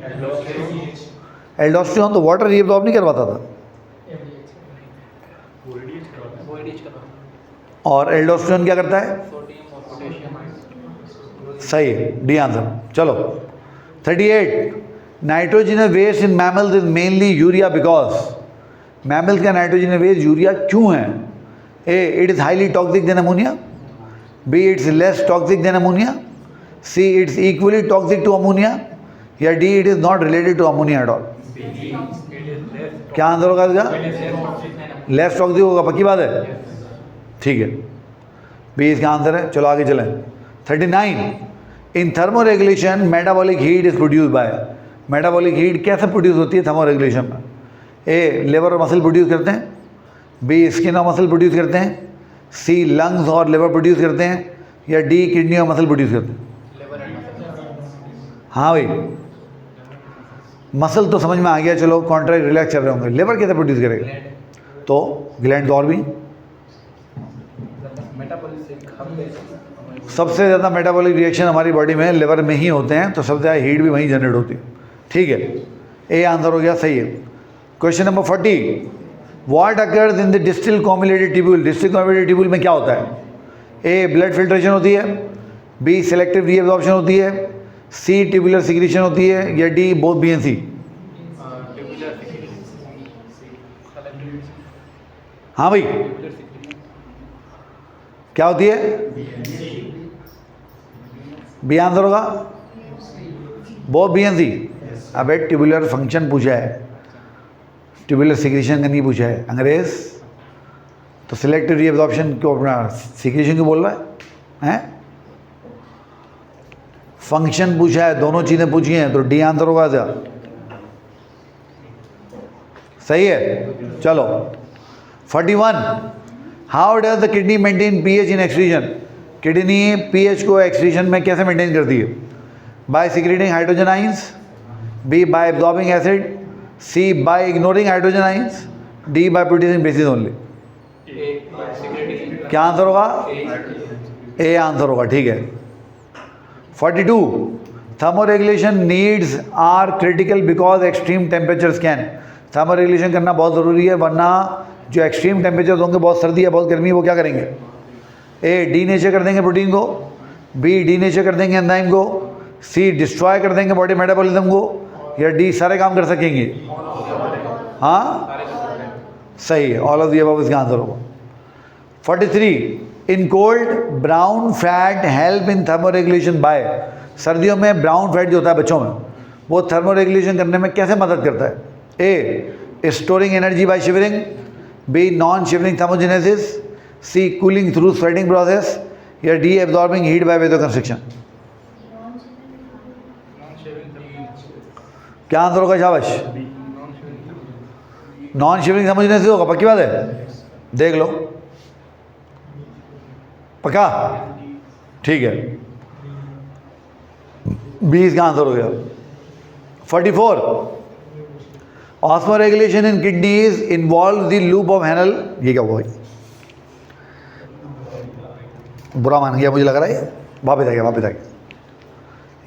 एल्डोस्टेरॉन तो वाटर रीअब्जॉर्ब नहीं करवाता था, और एल्डोस्टेरॉन क्या करता है? सही है, डी आंसर। चलो 38 nitrogenous waste in mammals is mainly urea because, mammals का नाइट्रोजनस वेस्ट यूरिया क्यों है? A it is highly toxic than ammonia, B it's less toxic than ammonia, C it's equally toxic to ammonia, या D it is not related to ammonia at all? क्या answer होगा इसका? Less toxic होगा, पक्की बात है। ठीक है, बी इसका आंसर है। चलो आगे चलें। 39 in thermo regulation metabolic heat is produce by, metabolic heat कैसे प्रोड्यूस होती है थर्मो रेगुलेशन में? ए लिवर और मसल प्रोड्यूस करते हैं, बी स्किन और मसल प्रोड्यूस करते हैं, सी लंग्स और लिवर प्रोड्यूस करते हैं, या डी किडनी और मसल प्रोड्यूस करते हैं? हाँ भाई, मसल तो समझ में आ गया, चलो कॉन्ट्रैक्ट रिलैक्स चल रहे होंगे। लिवर कैसे प्रोड्यूस करेगा? तो ग्लैंड और भी सबसे ज़्यादा मेटाबॉलिक रिएक्शन हमारी बॉडी में लिवर में ही होते हैं, तो सबसे ज़्यादा हीट भी वहीं जनरेट होती है। ठीक है, ए आंसर हो गया, सही है। Question number 40 what occurs in the distal convoluted tubule, distal convoluted tubule में क्या होता है? ए ब्लड फिल्ट्रेशन होती है, बी सिलेक्टिव रीअब्जॉर्प्शन होती है, सी ट्यूबुलर सिक्रीशन होती है, या D both B and C? हाँ भाई, क्या होती है? बी आंसर होगा, बोथ बी एंड सी। अबे ट्यूबुलर फंक्शन पूछा है, ट्यूबुलर सिक्रीशन का नहीं पूछा है अंग्रेज, तो सिलेक्टिव रीअब्जॉर्प्शन क्यों, अपना सिक्रीशन क्यों बोल रहा है? हैं? फंक्शन पूछा है, दोनों चीज़ें पूछी हैं, तो डी आंसर होगा क्या? सही है। चलो 41 how does the kidney maintain pH in excretion, kidney pH को एक्सक्रीशन में कैसे मेंटेन करती है? By secreting hydrogen ions, B by absorbing acid, C by ignoring hydrogen ions, D by producing bases only? क्या आंसर होगा? A answer होगा, ठीक है। 42 thermoregulation needs are critical because extreme temperatures can, thermoregulation करना बहुत ज़रूरी है, वरना जो एक्सट्रीम टेम्परेचर होंगे, बहुत सर्दी है बहुत गर्मी है, वो क्या करेंगे? ए डी नेचर कर देंगे प्रोटीन को, बी डी नेचर कर देंगे एंजाइम को, सी डिस्ट्रॉय कर देंगे बॉडी मेटाबॉलिज्म को, या डी सारे काम कर सकेंगे? हाँ सही है, ऑल ऑफ दी अबव इसका आंसर होगा। 43 in cold brown fat help in thermo regulation bye, सर्दियों में ब्राउन फैट जो होता है बच्चों में, वो थर्मो रेगुलेशन करने में कैसे मदद करता है? A storing energy by shivering, B non shivering thermogenesis, C cooling through sweating process, या D absorbing heat by vasoconstriction? क्या आंसर होगा शाबाश? नॉन शिवरिंग समझने से होगा, पक्की बात है, देख लो, पक्का, ठीक है, 20 का आंसर हो गया। 44, osmoregulation in kidneys involve the loop of हैनल, ये क्या हुआ भाई, बुरा मान गया मुझे लग रहा है, वापिस आ गया, वापिस आ गया,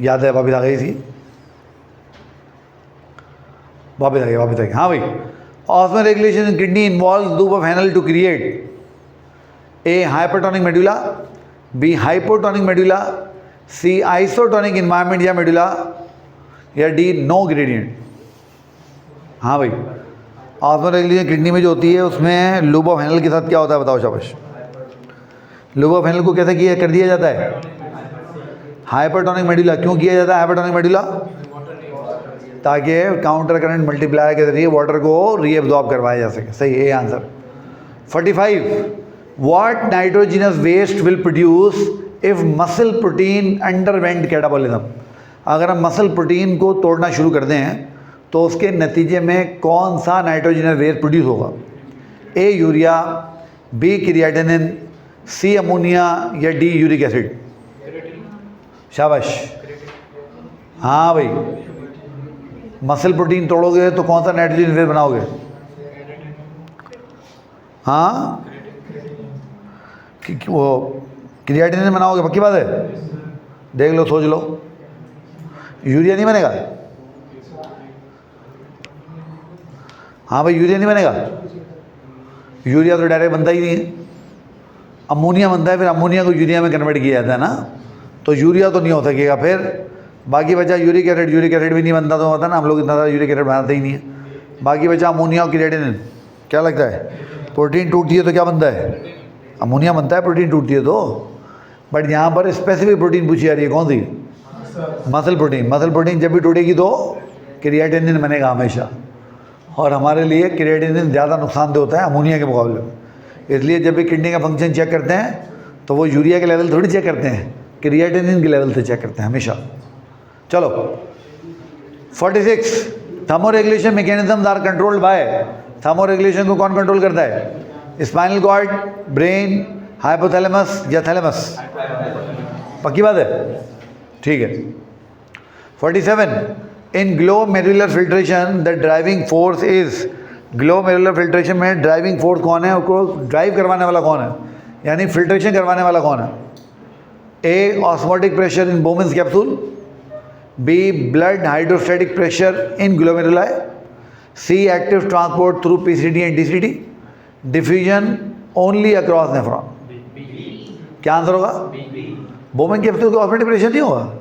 याद है वापिस आ गई थी, वापिस आ गया, वापिस आ गया, हाँ भाई, osmoregulation in kidney involve loop of Henle to create A hypertonic medulla, B hypotonic medulla, C isotonic environment या मेडुला, या डी नो ग्रेडियंट। हाँ भाई, ऑस्मोरेगुलेशन किडनी में जो होती है उसमें लूप ऑफ हैनल के साथ क्या होता है, बताओ शाबाश। लूप ऑफ हैनल को कैसे किया कर दिया जाता है, हाइपरटोनिक मेडुला। क्यों किया जाता है हाइपरटोनिक मेडुला, ताकि काउंटर करंट मल्टीप्लायर के जरिए वाटर को रीअब्जॉर्ब करवाया जा सके, सही है answer. 45, what nitrogenous waste will produce if muscle protein underwent catabolism. अगर हम मसल प्रोटीन को तोड़ना शुरू कर दें तो उसके नतीजे में कौन सा नाइट्रोजिनस वेस्ट प्रोड्यूस होगा, A urea, B creatinine, C ammonia, या डी यूरिक एसिड। शाबाश, हाँ भाई, मसल प्रोटीन तोड़ोगे तो कौन सा नाइट्रोजन वेस्ट बनाओगे, हाँ वो क्रिएटिनिन बनाओगे, पक्की बात है, देख लो, सोच लो, यूरिया नहीं बनेगा, हाँ भाई यूरिया नहीं बनेगा, यूरिया तो डायरेक्ट बनता ही नहीं है, अमोनिया बनता है, फिर अमोनिया को यूरिया में कन्वर्ट किया जाता है ना, तो यूरिया तो नहीं हो सकेगा, फिर बाकी बचा यूरिक एसिड, यूरिक एसिड भी नहीं बनता, तो होता ना, हम लोग इतना ज़्यादा यूरिक एसिड बनाते ही नहीं है, बाकी बचा अमोनिया और क्रिएटिनिन। क्या लगता है, प्रोटीन टूटती है तो क्या बनता है, अमोनिया बनता है, प्रोटीन टूटती है तो, बट यहाँ पर स्पेसिफिक प्रोटीन पूछी जा रही है, कौन सी, मसल प्रोटीन। मसल प्रोटीन जब भी टूटेगी तो क्रिएटिनिन बनेगा हमेशा, और हमारे लिए क्रिएटिनिन ज़्यादा नुकसानदेह होता है अमोनिया के मुकाबले में, इसलिए जब भी किडनी का फंक्शन चेक करते हैं तो वो यूरिया के लेवल थोड़ी चेक करते हैं, क्रिएटिनिन के लेवल से चेक करते हैं हमेशा। चलो 46, thermoregulation mechanisms are controlled by. Thermoregulation को कौन कंट्रोल करता है, स्पाइनल कॉर्ड, ब्रेन, हाइपोथैलेमस या थैलेमस, पक्की बात है, ठीक है। 47, in glomerular filtration the driving force is. Glomerular filtration में ड्राइविंग फोर्स कौन है, उसको ड्राइव करवाने वाला कौन है, यानी फिल्ट्रेशन करवाने वाला कौन है, A osmotic pressure in Bowman's capsule, B blood hydrostatic pressure in glomeruli, C active transport through PCD and DCD, diffusion only across nephron. क्या आंसर होगा, बोमेन कैप्सूल का ऑस्मोटिक प्रेशर नहीं होगा,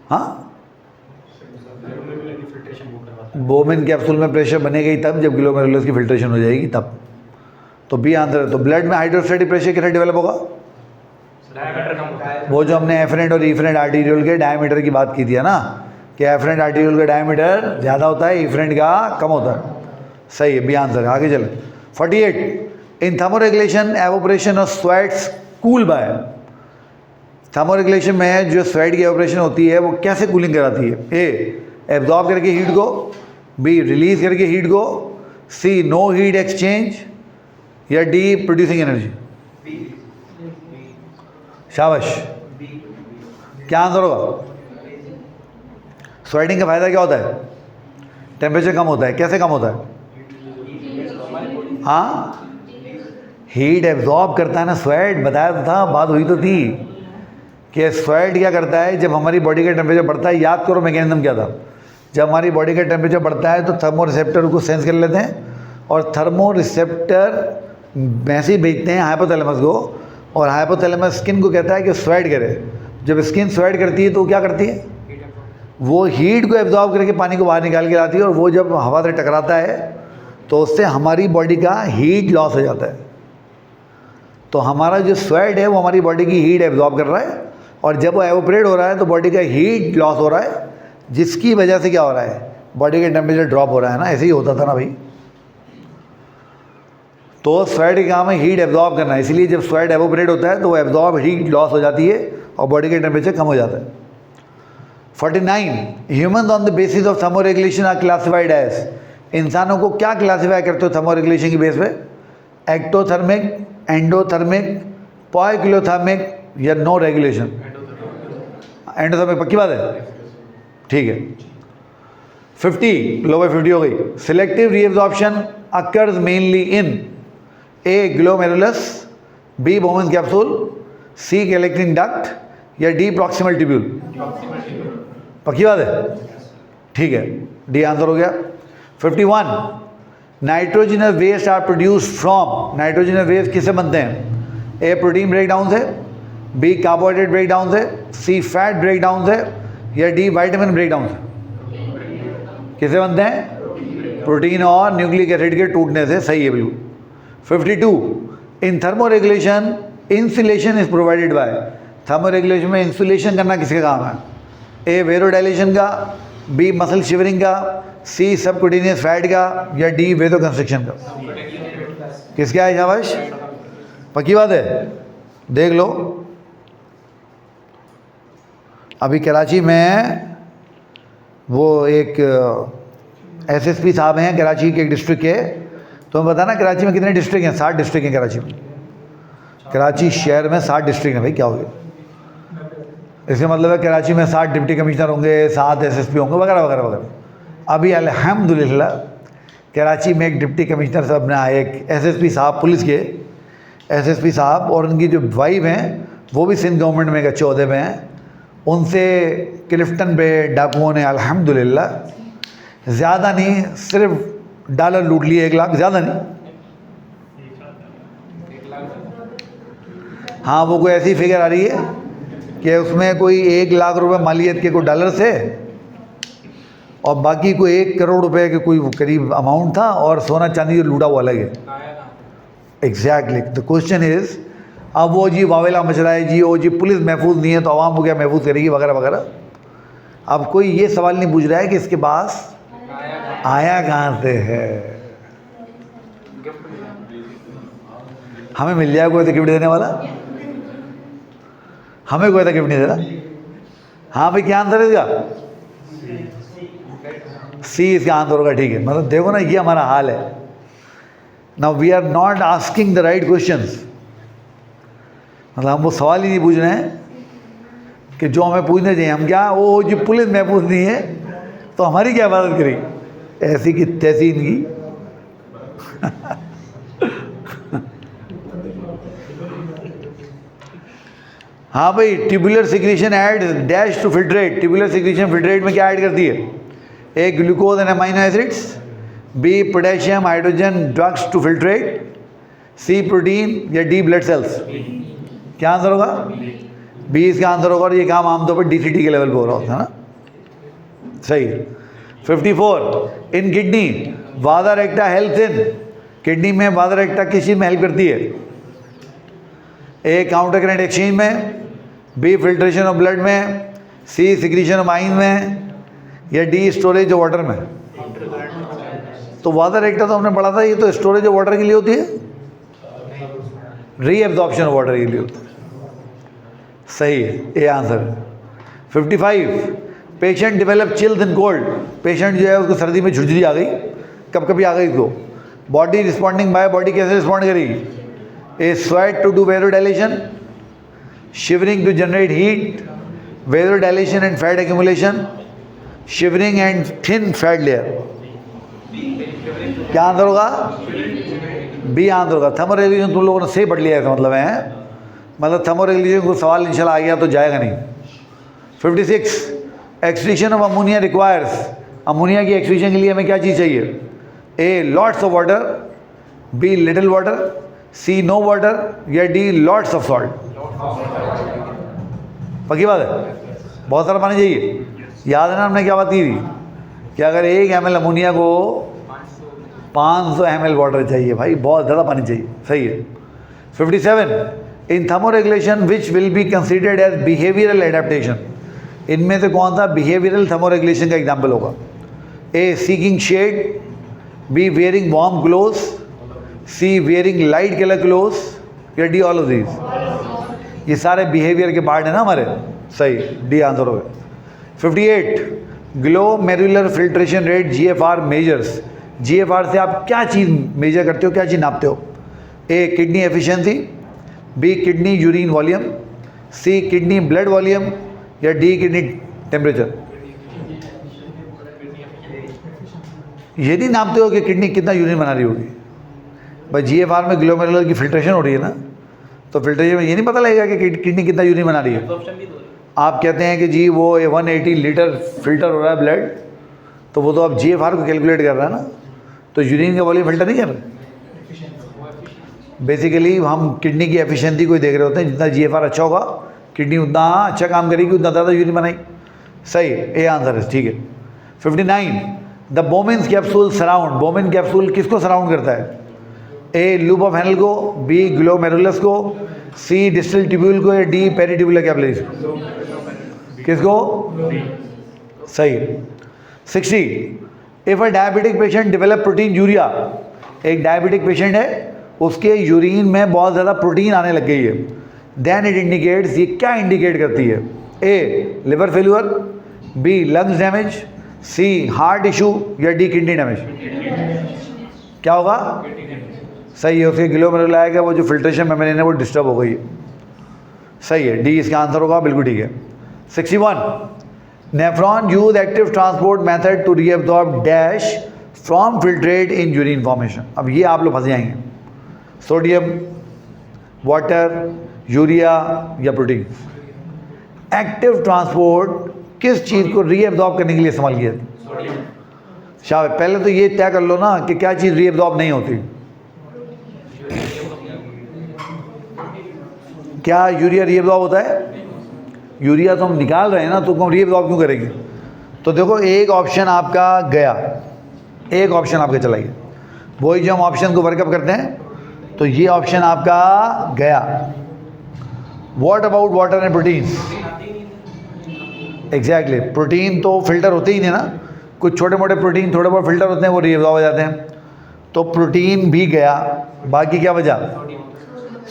हाँ बोमेन कैप्सूल में प्रेशर बनेगा ही तब जब ग्लोमेरुलस की फिल्ट्रेशन हो जाएगी तब, तो बी आंसर है। तो ब्लड में हाइड्रोस्टैटिक प्रेशर कैसे डेवलप होगा, वो जो हमने एफरेंट और इफरेंट आर्टीरियल के डायमीटर की बात की थी ना, कि एफरेंट आर्टीरियल का डायमीटर ज़्यादा होता है, इफरेंट का कम होता है, सही है, बी आंसर है। आगे चले 48, in thermoregulation evaporation of sweats cool by. Thermoregulation में जो स्वेट की एवोपरेशन होती है वो कैसे कूलिंग कराती है, ए एब्जॉर्ब करके हीट को, बी रिलीज करके हीट को, सी नो हीट एक्सचेंज, या डी प्रोड्यूसिंग एनर्जी। शाबाश, क्या आंसर होगा, स्वेटिंग का फायदा क्या होता है, टेम्परेचर कम होता है, कैसे कम होता है, हाँ हीट एब्जॉर्ब करता है ना स्वेट, बताया तो था, बात हुई तो थी कि स्वेट क्या करता है, जब हमारी बॉडी का टेम्परेचर बढ़ता है, याद करो मैकेनिज्म क्या था, जब हमारी बॉडी का टेम्परेचर बढ़ता है तो थर्मो रिसेप्टर को सेंस कर लेते हैं, और थर्मो रिसेप्टर मैसेज भेजते हैं हाइपोथैलेमस को, और हाइपोथैलेमस स्किन को कहता है कि स्वेट करे। जब स्किन स्वेट करती है तो क्या करती है, वो हीट को एब्जॉर्ब करके पानी को बाहर निकाल के लाती है, और वो जब हवा से टकराता है तो उससे हमारी बॉडी का हीट लॉस हो जाता है। तो हमारा जो स्वेट है वो हमारी बॉडी की हीट एब्जॉर्ब कर रहा है, और जब वो एवोपरेट हो रहा है तो बॉडी का हीट लॉस हो रहा है, जिसकी वजह से क्या हो रहा है, बॉडी का टेम्परेचर ड्रॉप हो रहा है ना, ऐसे ही होता था ना भाई। तो स्वेट का काम है हीट एब्जॉर्ब करना, इसलिए जब स्वेट एवोपरेट होता है तो वो एब्जॉर्ब हीट लॉस हो जाती है और बॉडी का टेम्परेचर कम हो जाता है। 49, humans on the basis of thermoregulation are classified as. इंसानों को क्या क्लासीफाई करते हो थर्मो रेगुलेशन की बेस पे? एक्टोथर्मिक, एंडोथर्मिक, पॉइक्लोथर्मिक या नो रेगुलेशन? एंडोथर्मिक, पक्की बात है, ठीक है। 50, लो भाई 50 हो गई। Selective reabsorption occurs mainly in A glomerulus, B Bowman's capsule, C collecting duct या डी प्रॉक्सिमल ट्यूब्यूल? पक्की बात है, ठीक है, डी आंसर हो गया। 51, nitrogenous waste are produced from, nitrogenous waste किससे बनते हैं? ए प्रोटीन ब्रेकडाउन से, बी कार्बोहाइड्रेट ब्रेकडाउन से, सी फैट ब्रेकडाउन से या डी विटामिन ब्रेकडाउन से? किससे बनते हैं? प्रोटीन और न्यूक्लिक एसिड के टूटने से, सही है बिल्कुल। 52, in thermo regulation insulation is provided by, thermoregulation में इंसुलेशन करना किसका काम है? ए वेरोडाइलेशन का, बी मसल शिवरिंग का, सी सबक्यूटेनियस फैट का या डी वेदो कंस्ट्रक्शन का? किसका है शाबाश, पक्की बात है, देख लो। अभी कराची में वो एक एसएसपी साहब हैं कराची के एक डिस्ट्रिक्ट के, तो मैं बताना कराची में कितने डिस्ट्रिक्ट हैं? 7 डिस्ट्रिक्ट हैं कराची में। कराची शहर में 7 डिस्ट्रिक्ट हैं भाई, क्या हो गया? इसका मतलब है कराची में 7 डिप्टी कमिश्नर होंगे, 7 एसएसपी होंगे वगैरह वगैरह वगैरह। अभी अल्हम्दुलिल्लाह कराची में एक डिप्टी कमिश्नर साहब ने आए, एक एसएसपी साहब पुलिस के एसएसपी साहब, और उनकी जो वाइफ हैं वो भी सिंध गवर्नमेंट में एक अच्छे ओहदे में हैं। उनसे क्लिफ्टन पे डाकुओं ने अल्हम्दुलिल्लाह ज़्यादा नहीं, सिर्फ डॉलर लूट लिए, 1 लाख, ज़्यादा नहीं। हाँ, वो कोई ऐसी फिगर आ रही है कि उसमें कोई 1 लाख रुपए मालियत के कोई डॉलर से और बाकी कोई 1 करोड़ रुपए के कोई करीब अमाउंट था, और सोना चांदी जो लूटा हुआ अलग है। एग्जैक्टली, द क्वेश्चन इज, अब वो जी वावेला मच रहा है जी, वो जी पुलिस महफूज नहीं है तो आवाम को क्या महफूज करेगी वगैरह वगैरह। अब कोई ये सवाल नहीं पूछ रहा है कि इसके पास आया कहाँ से है। हमें मिल जाए कोई तो गिफ्ट देने वाला, हमें कोई तो गिफ्ट नहीं दे रहा। हाँ भाई, क्या आंसर है इसका? सी इसका आंसर होगा, ठीक है। मतलब देखो ना, ये हमारा हाल है। Now we are not asking the right questions, मतलब हम वो सवाल ही नहीं पूछ रहे हैं कि जो हमें पूछने चाहिए। हम क्या, वो जो पुलिस महफूज नहीं है तो हमारी क्या इबादत करेगी? ऐसी की तैसी इनकी। हाँ भाई, tubular secretion add dash to filtrate, tubular secretion filtrate में क्या ऐड करती है? A glucose and amino acids, B potassium hydrogen drugs to filtrate, C protein या डी ब्लड सेल्स? क्या आंसर होगा? बी इसका आंसर होगा। और ये काम आमतौर पर डीसीटी के लेवल पे हो रहा होता है ना, सही। 54, इन किडनी वादा रेक्टा हेल्प इन, किडनी में वादा रेक्टा किस चीज़ में हेल्प करती है? ए काउंटर करेंट एक्सचेंज में, बी फिल्ट्रेशन ऑफ ब्लड में, सी सिक्रीशन ऑफ आइन में या डी स्टोरेज ऑफ वाटर में? तो वादा रेक्टा तो हमने पढ़ा था, ये तो स्टोरेज ऑफ वाटर के लिए होती है, रीएब्जॉर्प्शन ऑफ वाटर के लिए होती है, सही है, ये आंसर है। 55, patient develop chills in cold, patient जो है उसको सर्दी में झुर्झुरी आ गई, कब कभी आ गई उसको, बॉडी रिस्पॉन्डिंग बाय, बॉडी कैसे रिस्पॉन्ड करेगी? A sweat to do vasodilation, shivering to generate heat, vasodilation and fat accumulation, shivering and thin fat layer? क्या आंसर होगा? बी आंसर होगा। थर्मो रेगुलेशन तुम लोगों ने सही पढ़ लिया है, मतलब है, मतलब थर्मो रेगुलेशन को सवाल इंशाल्लाह आ गया तो जाएगा नहीं। 56, excretion of ammonia requires, ammonia की एक्सक्रीशन के लिए हमें क्या चीज़ चाहिए? A lots of water, B little water, C no water या डी लॉट्स ऑफ सॉल्ट? पक्की बात है, बहुत सारा पानी चाहिए। याद है ना हमने क्या बात की थी कि अगर 1 ml अमोनिया को 500 ml वाटर चाहिए भाई, बहुत ज़्यादा पानी चाहिए, सही है। 57, in thermo regulation which will be considered as behavioural adaptation, इनमें से कौन सा बिहेवियरल थर्मो रेगुलेशन का एग्जाम्पल होगा? A seeking shade, B wearing warm cloth, C wearing light colour cloth या डी ऑल ऑफ दीज? ये सारे बिहेवियर के पार्ट है ना हमारे, सही, डी आंसर होगा। 58, glomerular filtration rate GFR measures GFR से आप क्या चीज़ मेजर करते हो, क्या चीज़ नापते हो? A kidney efficiency, B kidney urine volume, C kidney blood volume, या डी किडनी टेम्परेचर? ये नहीं नापते हो कि किडनी कितना यूरिन बना रही होगी। भाई GFR में ग्लोमेरुलर की फिल्ट्रेशन हो रही है ना, तो फिल्ट्रेशन में ये नहीं पता लगेगा कि किडनी कितना यूरिन बना रही है। आप कहते हैं कि जी वो 180 लीटर फिल्टर हो रहा है ब्लड, तो वो तो आप GFR को कैलकुलेट कर रहा है ना, तो यूरिन का वॉल्यूम फिल्टर नहीं कर रहे। बेसिकली हम किडनी की एफिशिएंसी को ही देख रहे होते हैं, जितना GFR अच्छा होगा किडनी उतना अच्छा काम करेगी, उतना ज़्यादा यूरिन बनाई। सही, ए आंसर है, ठीक है। 59, the Bowman's capsule surround, Bowman capsule किसको सराउंड करता है? ए लूप ऑफ हैनल को, बी ग्लोमेरुलस को, सी डिस्टल ट्यूब्यूल को, या डी पेरिट्यूबुलर कैपिलरीज को? किसको? सही। 60, if a diabetic patient develop protein urea, एक डायबिटिक पेशेंट है, उसके यूरिन में बहुत ज़्यादा प्रोटीन आने लग गई है, देन इट इंडिकेट्स, ये क्या इंडिकेट करती है? A liver failure, B lungs damage, C heart issue, या डी किडनी डैमेज? क्या होगा? सही है, उसके ग्लोमेरुलर आएगा, वो जो फिल्ट्रेशन मेम्ब्रेन है वो डिस्टर्ब हो गई है। सही है, डी इसका आंसर होगा, बिल्कुल ठीक है। 61, nephron use active transport method to reabsorb dash from filtrate in urine formation. अब ये आप लोग फंस जाएंगे, सोडियम, वाटर, यूरिया या प्रोटीन। एक्टिव ट्रांसपोर्ट किस चीज़ को रीअब्सॉर्ब करने के लिए इस्तेमाल किया? शाबाश, पहले तो ये तय कर लो ना कि क्या चीज़ रीअब्सॉर्ब नहीं होती। क्या यूरिया रीअब्सॉर्ब होता है? यूरिया तो हम निकाल रहे हैं ना, तो हम रीअब्सॉर्ब क्यों करेंगे? तो देखो एक ऑप्शन आपका गया, एक ऑप्शन आपका चला गया, वही जो हम ऑप्शन को वर्कअप करते हैं, तो ये ऑप्शन आपका गया। What about water and proteins? Exactly, protein तो फिल्टर होते ही नहीं ना, कुछ छोटे मोटे प्रोटीन थोड़े बहुत फिल्टर होते हैं, वो रीअब्सॉर्ब हो जाते हैं, तो प्रोटीन भी गया, बाकी क्या बचा?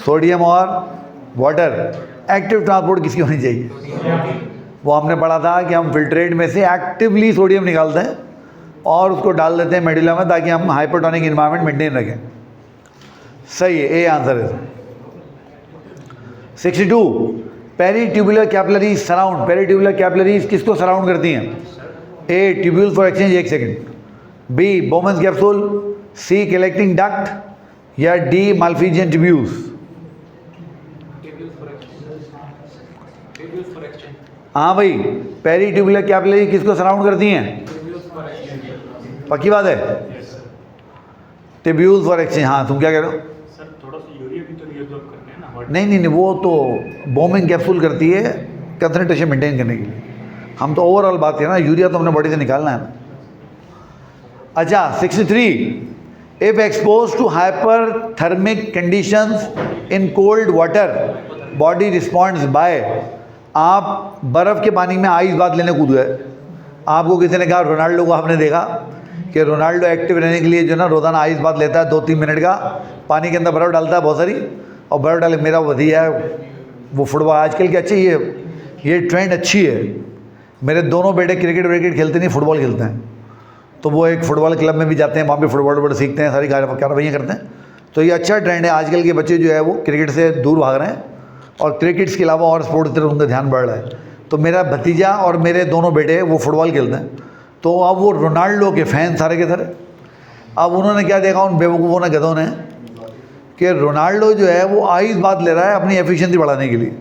सोडियम और वाटर। एक्टिव ट्रांसपोर्ट किसकी होनी चाहिए? वो हमने पढ़ा था कि हम फिल्ट्रेट में से एक्टिवली सोडियम निकालते हैं और उसको डाल देते हैं मेडुला में, ताकि हम हाइपोटोनिक इन्वायरमेंट मेंटेन रखें। सही है, ए आंसर है। 62, peritubular capillaries surround, peritubular capillaries किसको सराउंड करती हैं? ए ट्यूब्यूल फॉर एक्सचेंज, एक second, B Bowman's capsule, C collecting duct, या डी माल्फिजियन ट्यूब्यूल्स? हाँ भाई, पेरीट्यूबुलर कैपिलरी किसको सराउंड करती हैं? पक्की बात है, ट्यूब्यूल्स फॉर एक्सचेंज। हाँ, तुम क्या कह रहे हो? सर थोड़ा सा यूरिया भी तो रीअब्सॉर्ब करते हैं ना। नहीं, वो तो बोमेन कैप्सूल करती है कंसंट्रेशन मेंटेन करने के लिए, हम तो ओवरऑल बात करें ना, यूरिया तो हमने बॉडी से निकालना है ना। अच्छा, 63, if expose to hyperthermic conditions in cold water body responds by, आप बर्फ़ के पानी में आइस बात लेने कूद गए, आपको किसी ने कहा, रोनाल्डो को आपने देखा कि रोनाल्डो एक्टिव रहने के लिए जो ना रोज़ाना आइस बात लेता है 2-3 मिनट का, पानी के अंदर बर्फ़ डालता है बहुत सारी, और बर्फ़ डाले, मेरा वधिया है वो फुटबॉल आजकल की अच्छी, ये ट्रेंड अच्छी है। मेरे दोनों बेटे क्रिकेट खेलते नहीं, फुटबॉल खेलते हैं, तो वो एक फुटबॉल क्लब में भी जाते हैं, वहाँ पे फुटबॉल सीखते हैं, सारी कार्रवाइयाँ करते हैं। तो ये अच्छा ट्रेंड है, आजकल के बच्चे जो है वो क्रिकेट से दूर भाग रहे हैं, और क्रिकेट्स के अलावा और स्पोर्ट्स की तरफ उनका ध्यान बढ़ रहा है। तो मेरा भतीजा और मेरे दोनों बेटे वो फुटबॉल खेलते हैं, तो अब वो रोनाल्डो के फ़ैन सारे के सारे। अब उन्होंने क्या देखा उन बेवकूफ़ों ने, गधों ने, कि रोनाल्डो जो है वो आइस बात ले रहा है अपनी एफिशिएंसी बढ़ाने के लिए।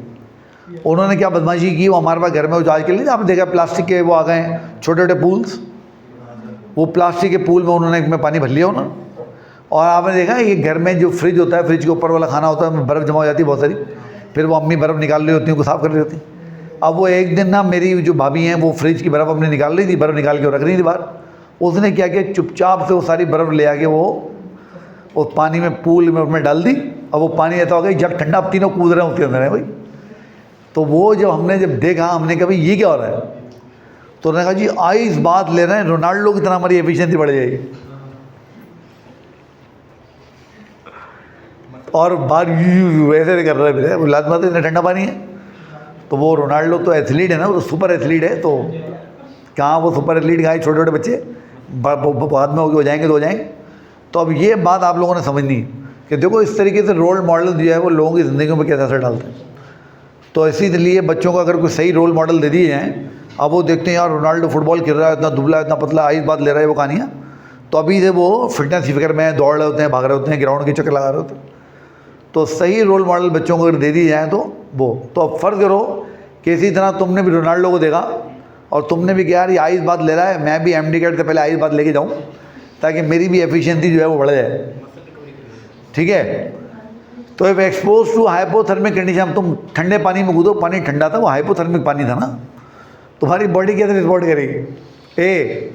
उन्होंने क्या बदमाशी की, वो हमारे पास घर में जो आजकल नहीं आपने देखा प्लास्टिक के वो आ गए हैं छोटे छोटे पूल्स, वो प्लास्टिक के पूल में उन्होंने में पानी भर लिया उन्होंने, और आपने देखा ये घर में जो फ्रिज होता है, फ्रिज के ऊपर वाला खाना होता है, बर्फ़ जमा हो जाती है बहुत सारी, फिर वो अम्मी बर्फ़ निकाल रही होती है, उनको साफ़ कर रही होती। अब वो एक दिन ना मेरी जो भाभी हैं वो फ्रिज की बर्फ़ अपनी निकाल रही थी, बर्फ़ निकाल के रख रही थी बाहर, उसने क्या किया, चुपचाप से वो सारी बर्फ़ ले आके वो उस पानी में पूल में उसमें डाल दी, और वो पानी ऐसा हो गया जब ठंडा, अब तीनों कूद रहे हैं उसके अंदर है भाई। तो वो जब देखा, हमने कहा भाई ये क्या हो रहा है, तो उन्होंने कहा जी आइस बात ले रहे हैं, रोनाल्डो की तरह हमारी एफिशिएंसी बढ़ जाएगी। और बार वैसे कर रहे मेरे लात माते, इतना ठंडा पानी है। तो वो रोनाल्डो तो एथलीट है ना, वो तो सुपर एथलीट है, तो कहाँ वो सुपर एथलीट, कहाँ छोटे छोटे बच्चे बाद में हो जाएंगे तो हो जाएंगे। तो अब ये बात आप लोगों ने समझनी है कि देखो इस तरीके से रोल मॉडल जो है वो लोगों की ज़िंदगी में कैसे असर डालते हैं। तो इसीलिए बच्चों को अगर कोई सही रोल मॉडल दे दिए जाएँ, अब वो देखते हैं यार रोनाल्डो फुटबॉल खेल रहा है, इतना दुबला, इतना पतला, आइस बात ले रहा है, वो कहानियाँ, तो अभी से वो फिटनेस की फिक्र में दौड़ रहे होते हैं, भाग रहे होते हैं, ग्राउंड के चक्कर लगा रहे होते हैं। तो सही रोल मॉडल बच्चों को अगर दे दिए जाए तो वो, तो अब फ़र्ज़ करो कि इसी तरह तुमने भी रोनाल्डो को देखा और तुमने भी कहा यार ये आइस बात ले रहा है, मैं भी एमडी कैट से पहले आइस बात लेके जाऊँ ताकि मेरी भी एफिशिएंसी जो है वो बढ़ जाए। ठीक है। तो if expose to hypothermic condition, तुम ठंडे पानी में कूदो, पानी ठंडा था, वो हाइपोथर्मिक पानी था ना, तुम्हारी बॉडी कैसे रिस्पॉन्ड करेगी? ए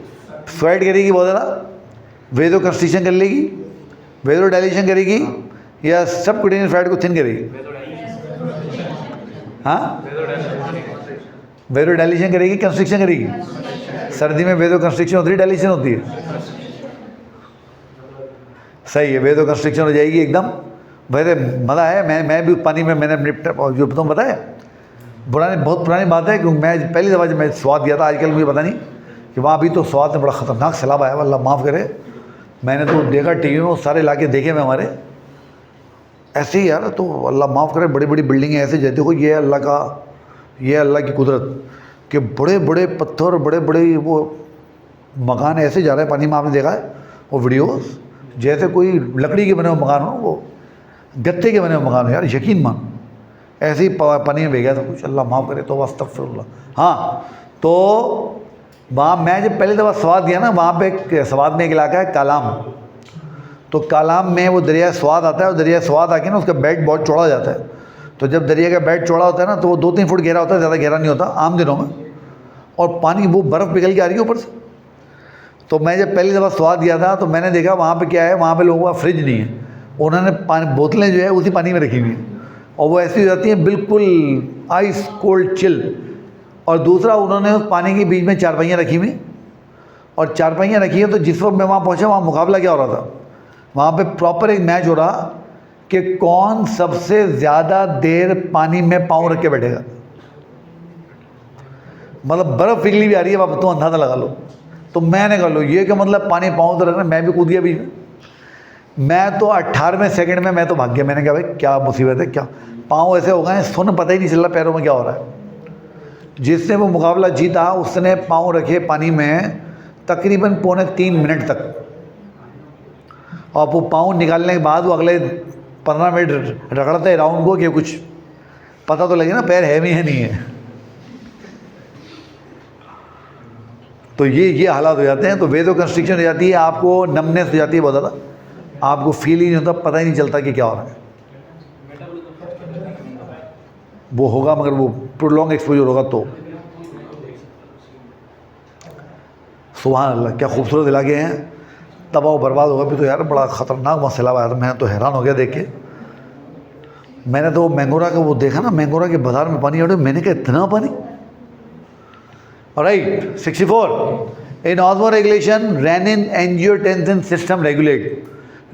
स्वेट करेगी बहुत ज़्यादा, वेदो कंस्ट्रिक्शन कर लेगी, वेदो डायलेशन करेगी, या सबक्यूटेनियस फैट को थिन करेगी? हाँ, वेदो डायलेशन करेगी, कंस्ट्रिक्शन करेगी? सर्दी में वेदो कंस्ट्रिक्शन होती है, डायलेशन होती है? सही है, वेदो कंस्ट्रिक्शन हो जाएगी एकदम। वैसे मज़ा है, मैं भी पानी में मैंने जो तुम पता है बहुत पुरानी बात है, क्योंकि मैं पहली दफ़ा जब मैं स्वाद गया था, आजकल मुझे पता नहीं कि वहाँ भी तो स्वाद में बड़ा ख़तरनाक सैलाब आया, अल्लाह माफ़ करे। मैंने तो देखा टीवी में, सारे इलाके देखे मैं हमारे ऐसे ही यार, तो अल्लाह माफ़ करे, बड़ी बड़ी बिल्डिंगें ऐसे जैसे देखो ये अल्लाह की कुदरत कि बड़े बड़े पत्थर, बड़े बड़े वो मकान ऐसे जा रहे हैं पानी में। आपने देखा है वो वीडियोस, जैसे कोई लकड़ी के बने हुए मकान हो, वो गत्ते के बने हुए मकान हो यार, यकीन मान ऐसे ही पानी में बह गया था कुछ, अल्लाह माफ़ करे, तो अस्तगफिरुल्लाह। हाँ, तो वहाँ मैं जब पहली दफ़ा स्वाद गया ना, वहाँ पे स्वाद में एक इलाका है कालाम, तो कालाम में वो दरिया स्वाद आता है, और दरिया स्वाद आके ना उसका बेड बहुत चौड़ा जाता है। तो जब दरिया का बेड चौड़ा होता है ना, तो वो 2-3 फुट गहरा होता है, ज़्यादा गहरा नहीं होता आम दिनों में, और पानी वो बर्फ़ पिघल के आ रही है ऊपर से। तो मैं जब पहली दफ़ा स्वाद गया था तो मैंने देखा वहाँ पे क्या है, वहाँ पे लोगों का फ्रिज नहीं है, उन्होंने पानी बोतलें जो है उसी पानी में रखी हुई हैं, और वो ऐसी हो जाती हैं बिल्कुल आइस कोल्ड चिल। और दूसरा, उन्होंने उस पानी के बीच में चारपाइयाँ रखी हुई, और चारपाइयाँ रखी हैं, तो जिस वक्त मैं वहाँ पहुँचा वहाँ मुकाबला क्या हो रहा था, वहाँ पे प्रॉपर एक मैच हो रहा कि कौन सबसे ज़्यादा देर पानी में पाँव रख के बैठेगा। मतलब बर्फ़ पिघली भी आ रही है, अब तो अंदाज़ा लगा लो। तो मैंने कहा लो ये क्या मतलब, पानी पाँव तो रखना, मैं भी कूद गया बीच में। मैं तो 18वें सेकंड में मैं तो भाग गया। मैंने कहा भाई क्या मुसीबत है, क्या पाँव ऐसे हो गए, सुन पता ही नहीं चल रहा पैरों में क्या हो रहा है। जिसने वो मुकाबला जीता उसने पाँव रखे पानी में तकरीबन 2.25 मिनट तक, और वो पाँव निकालने के बाद वो अगले 15 मिनट रगड़ते राउंड को कि कुछ पता तो लगे ना पैर है भी है नहीं है। तो ये हालात हो जाते हैं। तो वेदो कंस्ट्रिक्शन हो जाती है, आपको नमनेस हो जाती है बहुत ज़्यादा, आपको फील ही नहीं होता, पता ही नहीं चलता कि क्या हो रहा है। वो होगा मगर वो प्रोलॉन्ग एक्सपोजर होगा तो। सुभान अल्लाह, क्या खूबसूरत इलाके हैं, तबाह बर्बाद होगा भी तो यार, बड़ा ख़तरनाक मसला आया था। मैं तो हैरान हो गया देख के। मैंने तो मैंगोरा का वो देखा ना, मैंगोरा के बाज़ार में पानी आया, मैंने कहा इतना पानी। Right 64 in osmo regulation renin angiotensin system regulate.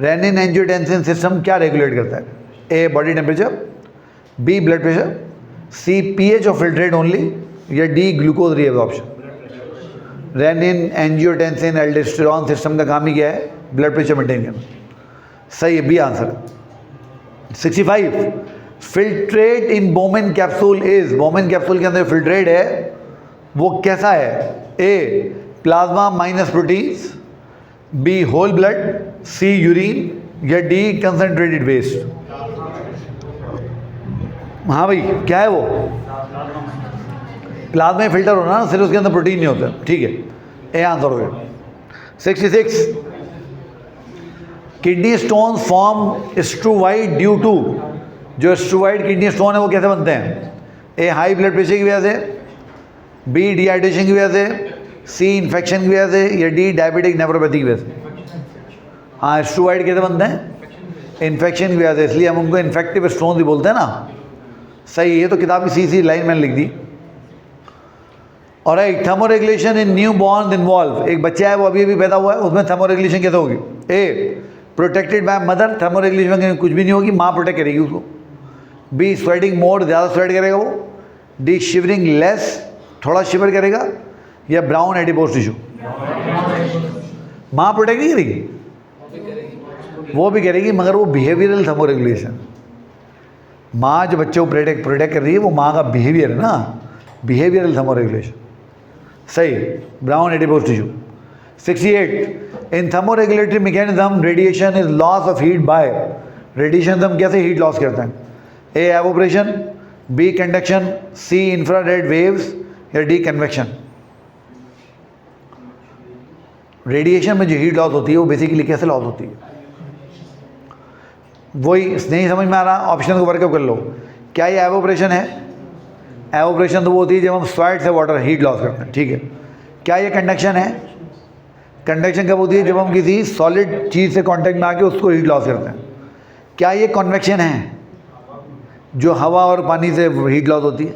Renin angiotensin system क्या रेगुलेट करता है? A body temperature, B blood pressure, C pH of filtrate only, या D glucose reabsorption. Renin angiotensin aldosterone system का काम ही क्या है? ब्लड प्रेशर मेंटेन करना। सही है, B answer. 65 filtrate in Bowman capsule is. Bowman capsule के अंदर फिल्ट्रेट है वो कैसा है? A plasma minus proteins, B whole blood, C urine, या डी कंसंट्रेटेड वेस्ट। हाँ भाई क्या है वो? प्लाज्मा में फिल्टर होना ना, सिर्फ उसके अंदर प्रोटीन नहीं होता। ठीक है, ए आंसर हो गया। 66 kidney stone form struvite due to. जो स्ट्रूवाइड किडनी स्टोन है वो कैसे बनते हैं? ए हाई ब्लड प्रेशर की वजह से, बी डिहाइड्रेशन की वजह से, सी इन्फेक्शन की वजह से, या डी डायबिटिक नेफ्रोपैथी की वजह से। हाँ, स्ट्रूवाइड कैसे बनते हैं? इन्फेक्शन की वजह से, इसलिए हम उनको इन्फेक्टिव स्टोन भी बोलते हैं ना। सही है, तो किताब की सी लाइन मैंने लिख दी। और एक थर्मोरेगुलेशन इन न्यू बॉर्न इन्वॉल्व। एक बच्चा है वो अभी पैदा हुआ है, उसमें थर्मोरेगुलेशन कैसे होगी? ए प्रोटेक्टेड बाय मदर, थर्मोरेगुलेशन में कुछ भी नहीं होगी, माँ प्रोटेक्ट करेगी उसको। बी स्वेटिंग मोड, ज़्यादा स्वेट करेगा वो। डी शिवरिंग लेस, थोड़ा शिवर करेगा। या ब्राउन एडिपोज टिश्यू। माँ प्रोटेक्ट नहीं करेगी, वो भी करेगी, मगर वो बिहेवियरल थर्मो रेगुलेशन। माँ जो बच्चे को प्रोटेक्ट कर रही है वो माँ का बिहेवियर है ना, बिहेवियरल थर्मो रेगुलेशन। सही, brown adipose tissue. 68, in thermo regulatory mechanism radiation is loss of heat bye, radiation हम कैसे हीट लॉस करते हैं? ए एवोपरेशन, बी कंडक्शन, सी इंफ्रारेड वेव्स या डी कन्वेक्शन। रेडिएशन में जो हीट लॉस होती है वो बेसिकली कैसे लॉस होती है? वही नहीं समझ में आ रहा, ऑप्शन को वर्कअप कर लो। क्या ये एवोपरेशन है? एवोपरेशन तो वो होती है जब हम स्वेट से वाटर हीट लॉस करते हैं, ठीक है। क्या ये कंडक्शन है? कंडक्शन कब होती है? जब हम किसी सॉलिड चीज़ से कांटेक्ट में आके उसको हीट लॉस करते हैं। क्या ये कन्वेक्शन है, जो हवा और पानी से हीट लॉस होती है?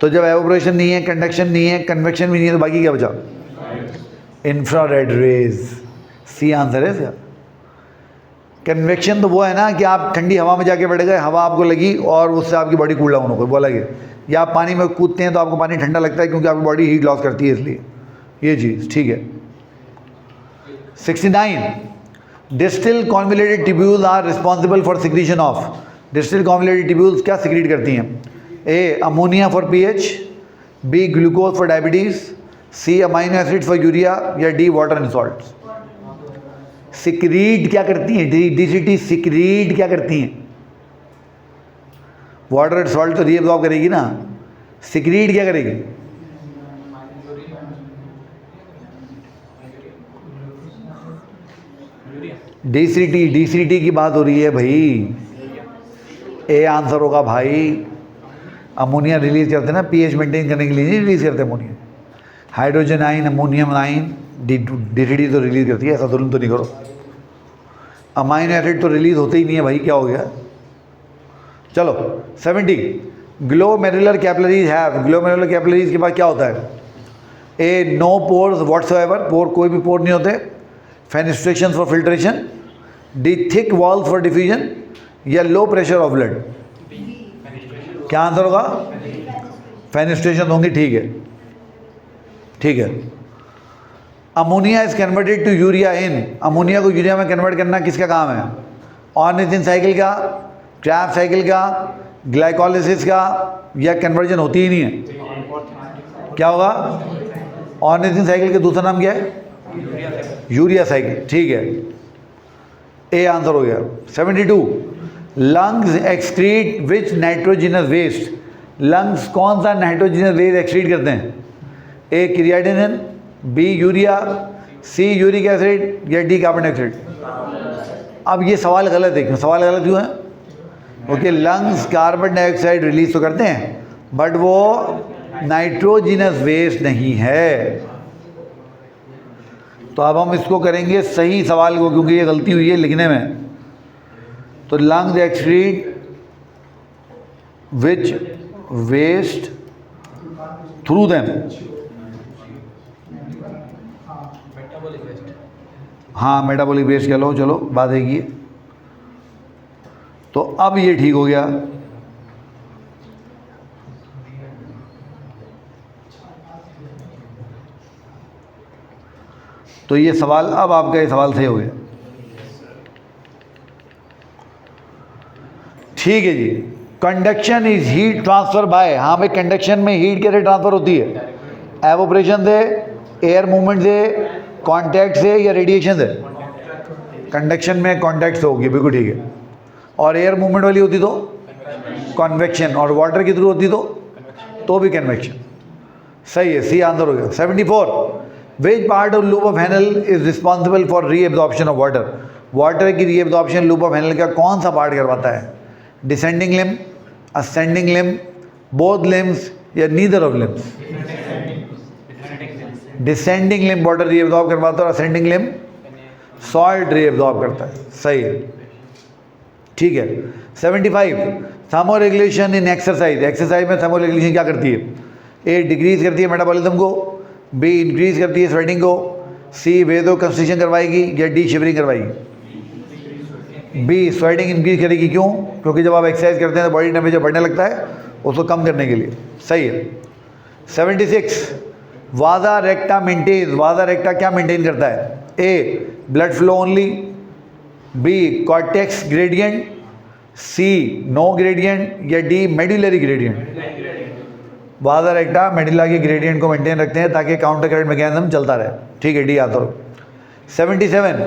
तो जब एवोपरेशन नहीं है, कंडक्शन नहीं है, कन्वेक्शन भी नहीं है, तो बाकी क्या बचा? Infrared rays. सी आंसर है इसका। कन्वेक्शन तो वो है ना कि आप ठंडी हवा में जाके बैठ गए, हवा आपको लगी और उससे आपकी बॉडी कूल डाउन हो गई, बोला गया। या आप पानी में कूदते हैं तो आपको पानी ठंडा लगता है क्योंकि आपकी बॉडी हीट लॉस करती है, इसलिए ये चीज़, ठीक है। 69, distal convoluted tubules are responsible for secretion of. Distal convoluted tubules क्या सिक्रीट करती हैं? A ammonia for pH, B glucose for diabetes, C amino acid for urea या D water and salts. Secrete क्या करती हैं? डीसीटी सिक्रीट क्या करती हैं? वाटर एंड सॉल्ट तो रीअब्सॉर्ब करेगी ना, सिक्रीट क्या करेगी? डीसीटी की बात हो रही है भाई। ए आंसर होगा भाई। अमोनिया रिलीज करते हैं ना पीएच मेंटेन करने के लिए, नहीं रिलीज करते अमोनिया। हाइड्रोजन आइन, अमोनियम आइन, डीसीटी तो रिलीज करती है, ऐसा जुल्म तो नहीं करो। अमाइनो एसिड तो रिलीज होते ही नहीं है भाई, क्या हो गया? चलो 70, glomerular capillaries have. Glomerular capillaries के बाद क्या होता है? A no pores whatsoever, pore कोई भी पोर नहीं होते। Fenestration for filtration, D thick walls for diffusion या लो प्रेशर ऑफ ब्लड। क्या आंसर होगा? फेनिस्ट्रेशन होंगी, ठीक है, ठीक है। Ammonia is converted to urea in. Ammonia को यूरिया में कन्वर्ट करना किसका काम है? ऑर्निथिन साइकिल का, क्रैब साइकिल का, ग्लाइकोलिसिस का, या कन्वर्जन होती ही नहीं है? क्या होगा? ऑर्निथिन साइकिल का दूसरा नाम क्या है? यूरिया साइकिल, ठीक है। ए आंसर हो गया। 72, लंग्स एक्सक्रीट विच नाइट्रोजिनस वेस्ट। लंग्स कौन सा नाइट्रोजिनस वेस्ट एक्सक्रीट करते हैं? ए क्रिएटिनिन, बी यूरिया, सी यूरिक एसिड या डी कार्बन डाइऑक्साइड। अब ये सवाल गलत है। क्यों सवाल गलत क्यों है? क्योंकि लंग्स कार्बन डाइऑक्साइड रिलीज तो करते हैं बट वो नाइट्रोजिनस वेस्ट नहीं है। तो अब हम इसको करेंगे सही सवाल को, क्योंकि ये गलती हुई है लिखने में। तो lungs excrete which waste through them. हाँ, मेटाबॉलिक वेस्ट कह लो, चलो बात है ये। तो अब ये ठीक हो गया। तो ये सवाल, अब आपका ये सवाल सही हो गया, ठीक है जी। Conduction is heat transfer by. हाँ भाई, कंडक्शन में हीट कैसे ट्रांसफर होती है? एवोपरेशन से, एयर मूवमेंट से, कांटेक्ट से या रेडिएशन से? कंडक्शन में कांटेक्ट से होगी, बिल्कुल ठीक है। और एयर मूवमेंट वाली होती तो कन्वेक्शन, और वाटर की थ्रू होती तो भी कन्वेक्शन। सही है, सी आंसर हो गया। 74, which part of loop of Henle is responsible for reabsorption of water. Water की रीएब्जॉर्प्शन लूप ऑफ हैनल का कौन सा पार्ट करवाता है? Descending limb, ascending limb, both limbs या neither of limbs? Descending limb water reabsorb करवाता है और असेंडिंग लिम्ब सॉल्ट रीएब्जॉर्ब करता है। सही है, ठीक है। 75, thermo regulation in exercise. Exercise में थर्मो रेगुलेशन क्या करती है? ए डिक्रीज करती है मेटाबॉलिज्म को, बी इंक्रीज करती है स्वेटिंग को, सी वेदो कंस्ट्रिक्शन करवाएगी या डी शिवरिंग करवाएगी? बी स्वेटिंग इंक्रीज करेगी। क्यों? क्योंकि जब आप एक्सरसाइज करते हैं तो बॉडी टेम्परेचर बढ़ने लगता है, उसको कम करने के लिए। सही है। 76, वादा रेक्टा मेंटेन, वादा रेक्टा क्या मेंटेन करता है? A blood flow only, B cortex gradient, C no gradient, या D medullary gradient. Vasa recta medulla के ग्रेडियंट को मेंटेन रखते हैं ताकि काउंटर करंट मैकेनिज्म चलता रहे। ठीक है, डी आता हो। 77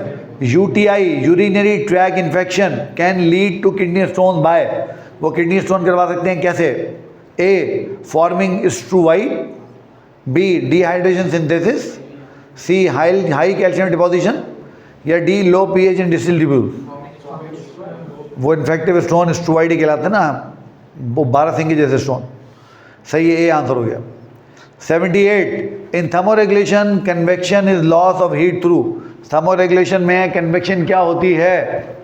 UTI urinary tract infection can lead to kidney stone by, वो किडनी स्टोन करवा सकते हैं कैसे? A forming struvite, B dehydration synthesis, C high calcium deposition, या D low pH in distal tubule. वो इन्फेक्टिव स्टोन स्ट्रूवाइड कहलाते हैं ना, वो 12 सिंह के जैसे स्टोन। सही है, ए आंसर हो गया। 78 in thermoregulation convection is loss of heat through, thermoregulation में कन्वेक्शन क्या होती है?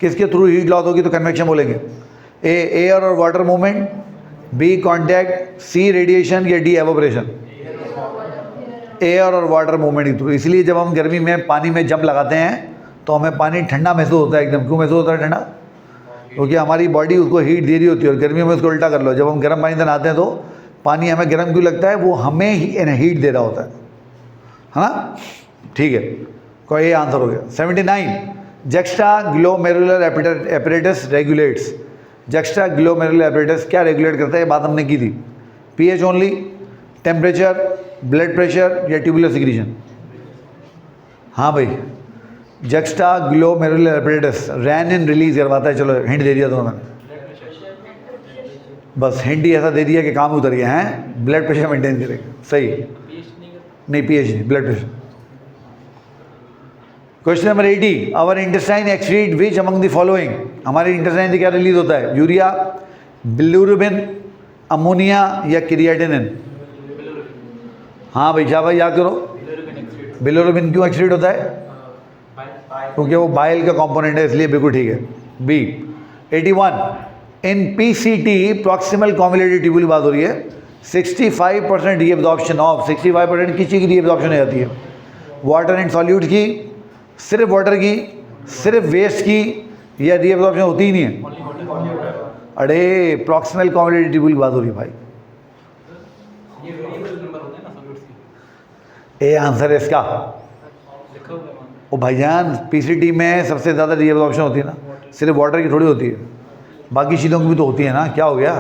किसके थ्रू हीट लॉस होगी तो कन्वेक्शन बोलेंगे? ए एयर और वाटर मूवमेंट, बी कॉन्टैक्ट, सी रेडिएशन, या डी एवोपरेशन। एयर और वाटर मूवमेंट के थ्रू। इसलिए जब हम गर्मी में पानी में जंप लगाते हैं तो हमें पानी ठंडा महसूस होता है एकदम। क्यों महसूस होता है ठंडा? क्योंकि हमारी बॉडी उसको हीट दे रही होती है। और गर्मी में उसको उल्टा कर लो, जब हम गर्म पानी से नहाते हैं तो पानी हमें गर्म क्यों लगता है? वो हमें हीट दे रहा होता है ना। ठीक है, कोई ये आंसर हो गया। 79 juxta glomerular apparatus regulates, juxta glomerular apparatus क्या रेगुलेट करता है? ये बात हमने की थी। PH only, temperature, blood pressure, या ट्यूबुलर सिक्रीशन? हाँ भाई, juxta glomerular apparatus rennin release करवाता है। चलो हिंट दे दिया तो मैंने, बस हिंट ही ऐसा दे दिया कि काम उतर गया है। ब्लड प्रेशर मेंटेन करेगा। सही नहीं, पीएच नहीं, blood pressure. Question number 80 our intestine excrete which among the following, हमारे इंटेस्टाइन से क्या रिलीज होता है? यूरिया, बिलिरुबिन, अमोनिया, या क्रिएटिनिन? हाँ भाई, क्या भाई याद करो। बिलिरुबिन क्यों एक्सक्रीट होता है? क्योंकि वो बाइल का कंपोनेंट है, इसलिए बिल्कुल ठीक है। बी 81 इन पीसीटी प्रॉक्सिमल कॉन्वोल्यूटेड ट्यूब्यूल की बात हो रही है। 65% रीअब्जॉर्प्शन ऑफ, 65% किस चीज़ की रीअब्जॉर्प्शन हो जाती है? वाटर एंड सॉल्यूट की, सिर्फ वाटर की, सिर्फ वेस्ट की, या रीअब्जॉर्प्शन होती ही नहीं है? अरे प्रॉक्सिमल कॉन्वोल्यूटेड ट्यूब्यूल की बात हो रही है भाई। ए आंसर है इसका। ओ भाईजान, पीसीटी में सबसे ज़्यादा रीअब्जॉर्प्शन होती है ना, सिर्फ वाटर की थोड़ी होती है, बाकी चीज़ों की भी तो होती है ना। क्या हो गया?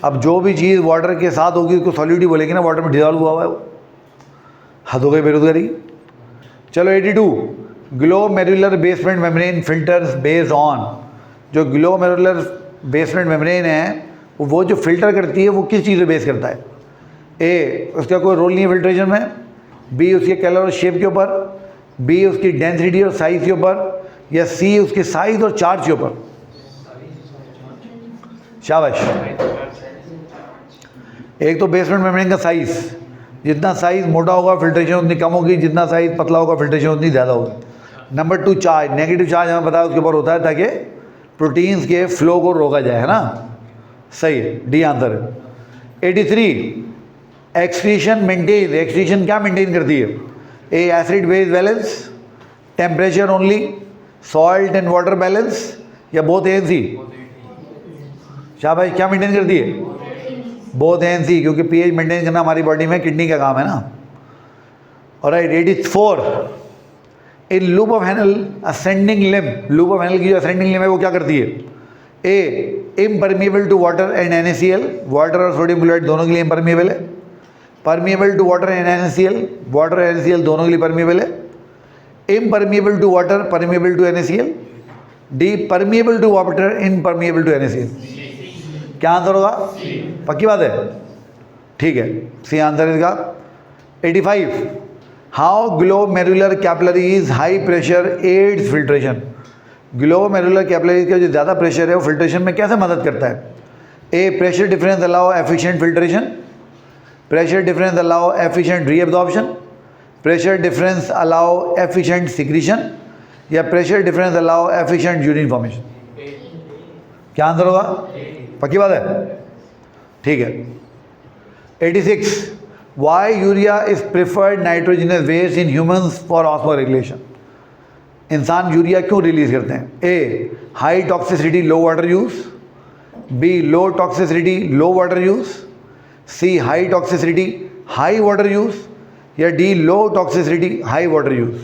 अब जो भी चीज़ वाटर के साथ होगी उसको सॉल्यूट ही बोलेंगे ना, वाटर में डिजॉल्व हुआ है वो। हद हो गई बेरोजगारी। चलो 82 glomerular basement membrane filters based on, जो ग्लोमेरुलर बेसमेंट मेम्ब्रेन है वो जो फिल्टर करती है वो किस चीज़ पे बेस करता है? ए उसका कोई रोल नहीं है फिल्ट्रेशन में, बी उसके कलर और शेप के ऊपर, बी उसकी डेंसिटी और साइज के ऊपर, या सी उसके साइज और चार्ज के ऊपर? शाबाश। एक तो बेसमेंट मेम्ब्रेन का साइज, जितना साइज मोटा होगा फिल्ट्रेशन उतनी कम होगी, जितना साइज पतला होगा फिल्ट्रेशन उतनी ज़्यादा होगी। नंबर 2 चार्ज, नेगेटिव चार्ज हमें पता है उसके ऊपर होता है ताकि प्रोटीन्स के फ्लो को रोका जाए, है ना। सही है, डी आंसर है। 83 एक्सक्रीशन मेंटेन, एक्सक्रीशन क्या मेंटेन करती है? A acid base balance, temperature only, salt and water balance, या बोथ ए एंड सी? शाबाश, क्या मेंटेन करती है? बोथ ए एंड सी, क्योंकि पीएच मेंटेन करना हमारी बॉडी में किडनी का काम है ना। All right 84 in loop of Henle ascending limb, loop of Henle की जो असेंडिंग लिम्ब है वो क्या करती है? A impermeable to water and NaCl, water और सोडियम क्लोराइड दोनों के लिए इम्परमिएबल है। Permeable to water and NaCl, water और NaCl दोनों के लिए परमिएबल है। Impermeable to water, permeable to NaCl, D permeable to water, impermeable to NaCl। क्या आंसर होगा? पक्की बात है? ठीक है, सी आंसर इसका। 85 how glomerular capillaries high pressure aids filtration, glomerular capillaries का जो ज़्यादा प्रेशर है वो फिल्ट्रेशन में कैसे मदद करता है? A pressure difference allow efficient filtration, pressure difference allow efficient reabsorption, pressure difference allow efficient secretion, या pressure difference allow efficient urine formation? क्या आंसर होगा? पक्की बात है? ठीक है। 86 why urea is preferred nitrogenous waste in humans for osmo regulation, इंसान urea क्यों रिलीज करते हैं? A high toxicity low water use, B low toxicity low water use, C high toxicity high water use, या D low toxicity high water use?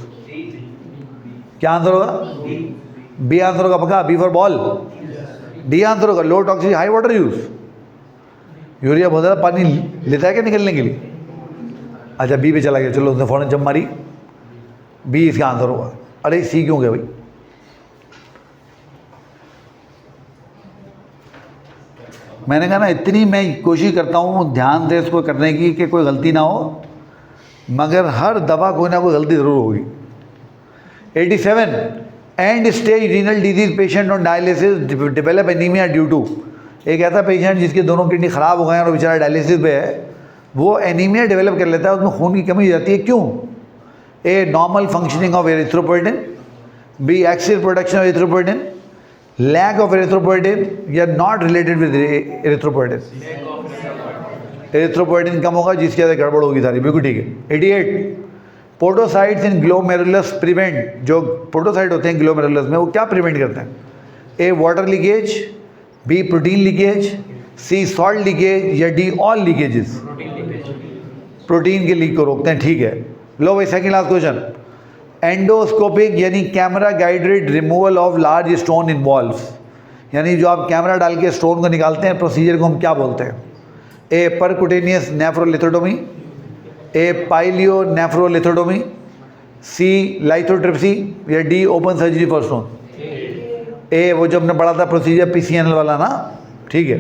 क्या answer होगा? B answer होगा पक्का? B for ball, D answer होगा, low toxicity high water use. Urea बहुत ज़्यादा पानी लेता है क्या निकलने के लिए? अच्छा बी पे चला गया, चलो उसने फ़ौरन जंप मारी, बी इसका आंसर होगा। अरे सी क्यों गया भाई? मैंने कहा ना इतनी मैं कोशिश करता हूँ ध्यान से इसको करने की कि कोई गलती ना हो, मगर हर दफ़ा कोई ना कोई गलती ज़रूर होगी। 87 end stage renal disease patient on dialysis develop anaemia due to. एक ऐसा पेशेंट जिसके दोनों किडनी ख़राब हो गए हैं और बेचारा डायलिसिस पे है, वो एनीमिया डेवलप कर लेता है, उसमें खून की कमी हो जाती है, क्यों? A normal functioning of erythropoietin, B axial production of erythropoietin, lack of erythropoietin, या not related with erythropoietin? Erythropoietin कम होगा जिसकी वजह से गड़बड़ होगी सारी, बिल्कुल ठीक है। 88 पोडोसाइट्स इन ग्लोमेरुलस प्रिवेंट, जो पोडोसाइट होते हैं ग्लोमेरुलस में, वो क्या प्रिवेंट करते हैं? A water leakage, B protein leakage, C salt leakage, या डी ऑल लीकेजेस? प्रोटीन के लीक को रोकते हैं, ठीक है। लो भाई सेकंड लास्ट क्वेश्चन, एंडोस्कोपिक यानी camera guided removal of large stone involves, यानी जो आप कैमरा डाल के स्टोन को निकालते हैं, प्रोसीजर को हम क्या बोलते हैं? ए परकुटेनियस नेफ्रोलिथोटोमी, ए पाइलियो नेफ्रोलिथोटोमी, सी लाइथोट्रिप्सी, या D open surgery for stone? A वो जो हमने पढ़ा था प्रोसीजर PCNL वाला ना, ठीक है।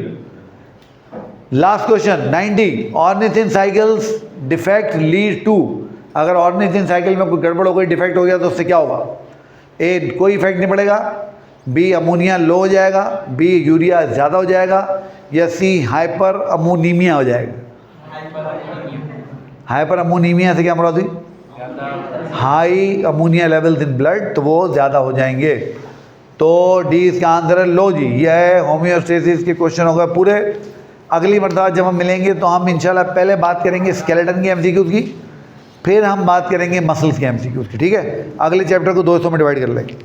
Last question 90 ornithine cycles defect lead to, अगर ऑर्निथिन साइकिल में कोई गड़बड़ हो गई, डिफेक्ट हो गया, तो उससे क्या होगा? ए कोई इफेक्ट नहीं पड़ेगा, बी अमोनिया लो हो जाएगा, बी यूरिया ज़्यादा हो जाएगा, या सी हाइपर अमोनीमिया हो जाएगा? हाइपर अमोनीमिया से क्या मुराद हुई? High ammonia levels in blood, तो वो ज़्यादा हो जाएंगे। तो डी इसका आंसर है। लो जी, यह है होम्योस्टेसिस के क्वेश्चन हो गए पूरे। अगली मरतबा जब हम मिलेंगे तो हम इंशाल्लाह पहले बात करेंगे स्केलेटन की MCQs की, फिर हम बात करेंगे मसल्स के MCQs की, ठीक है। अगले चैप्टर को 2 हिस्सों में डिवाइड कर लेंगे।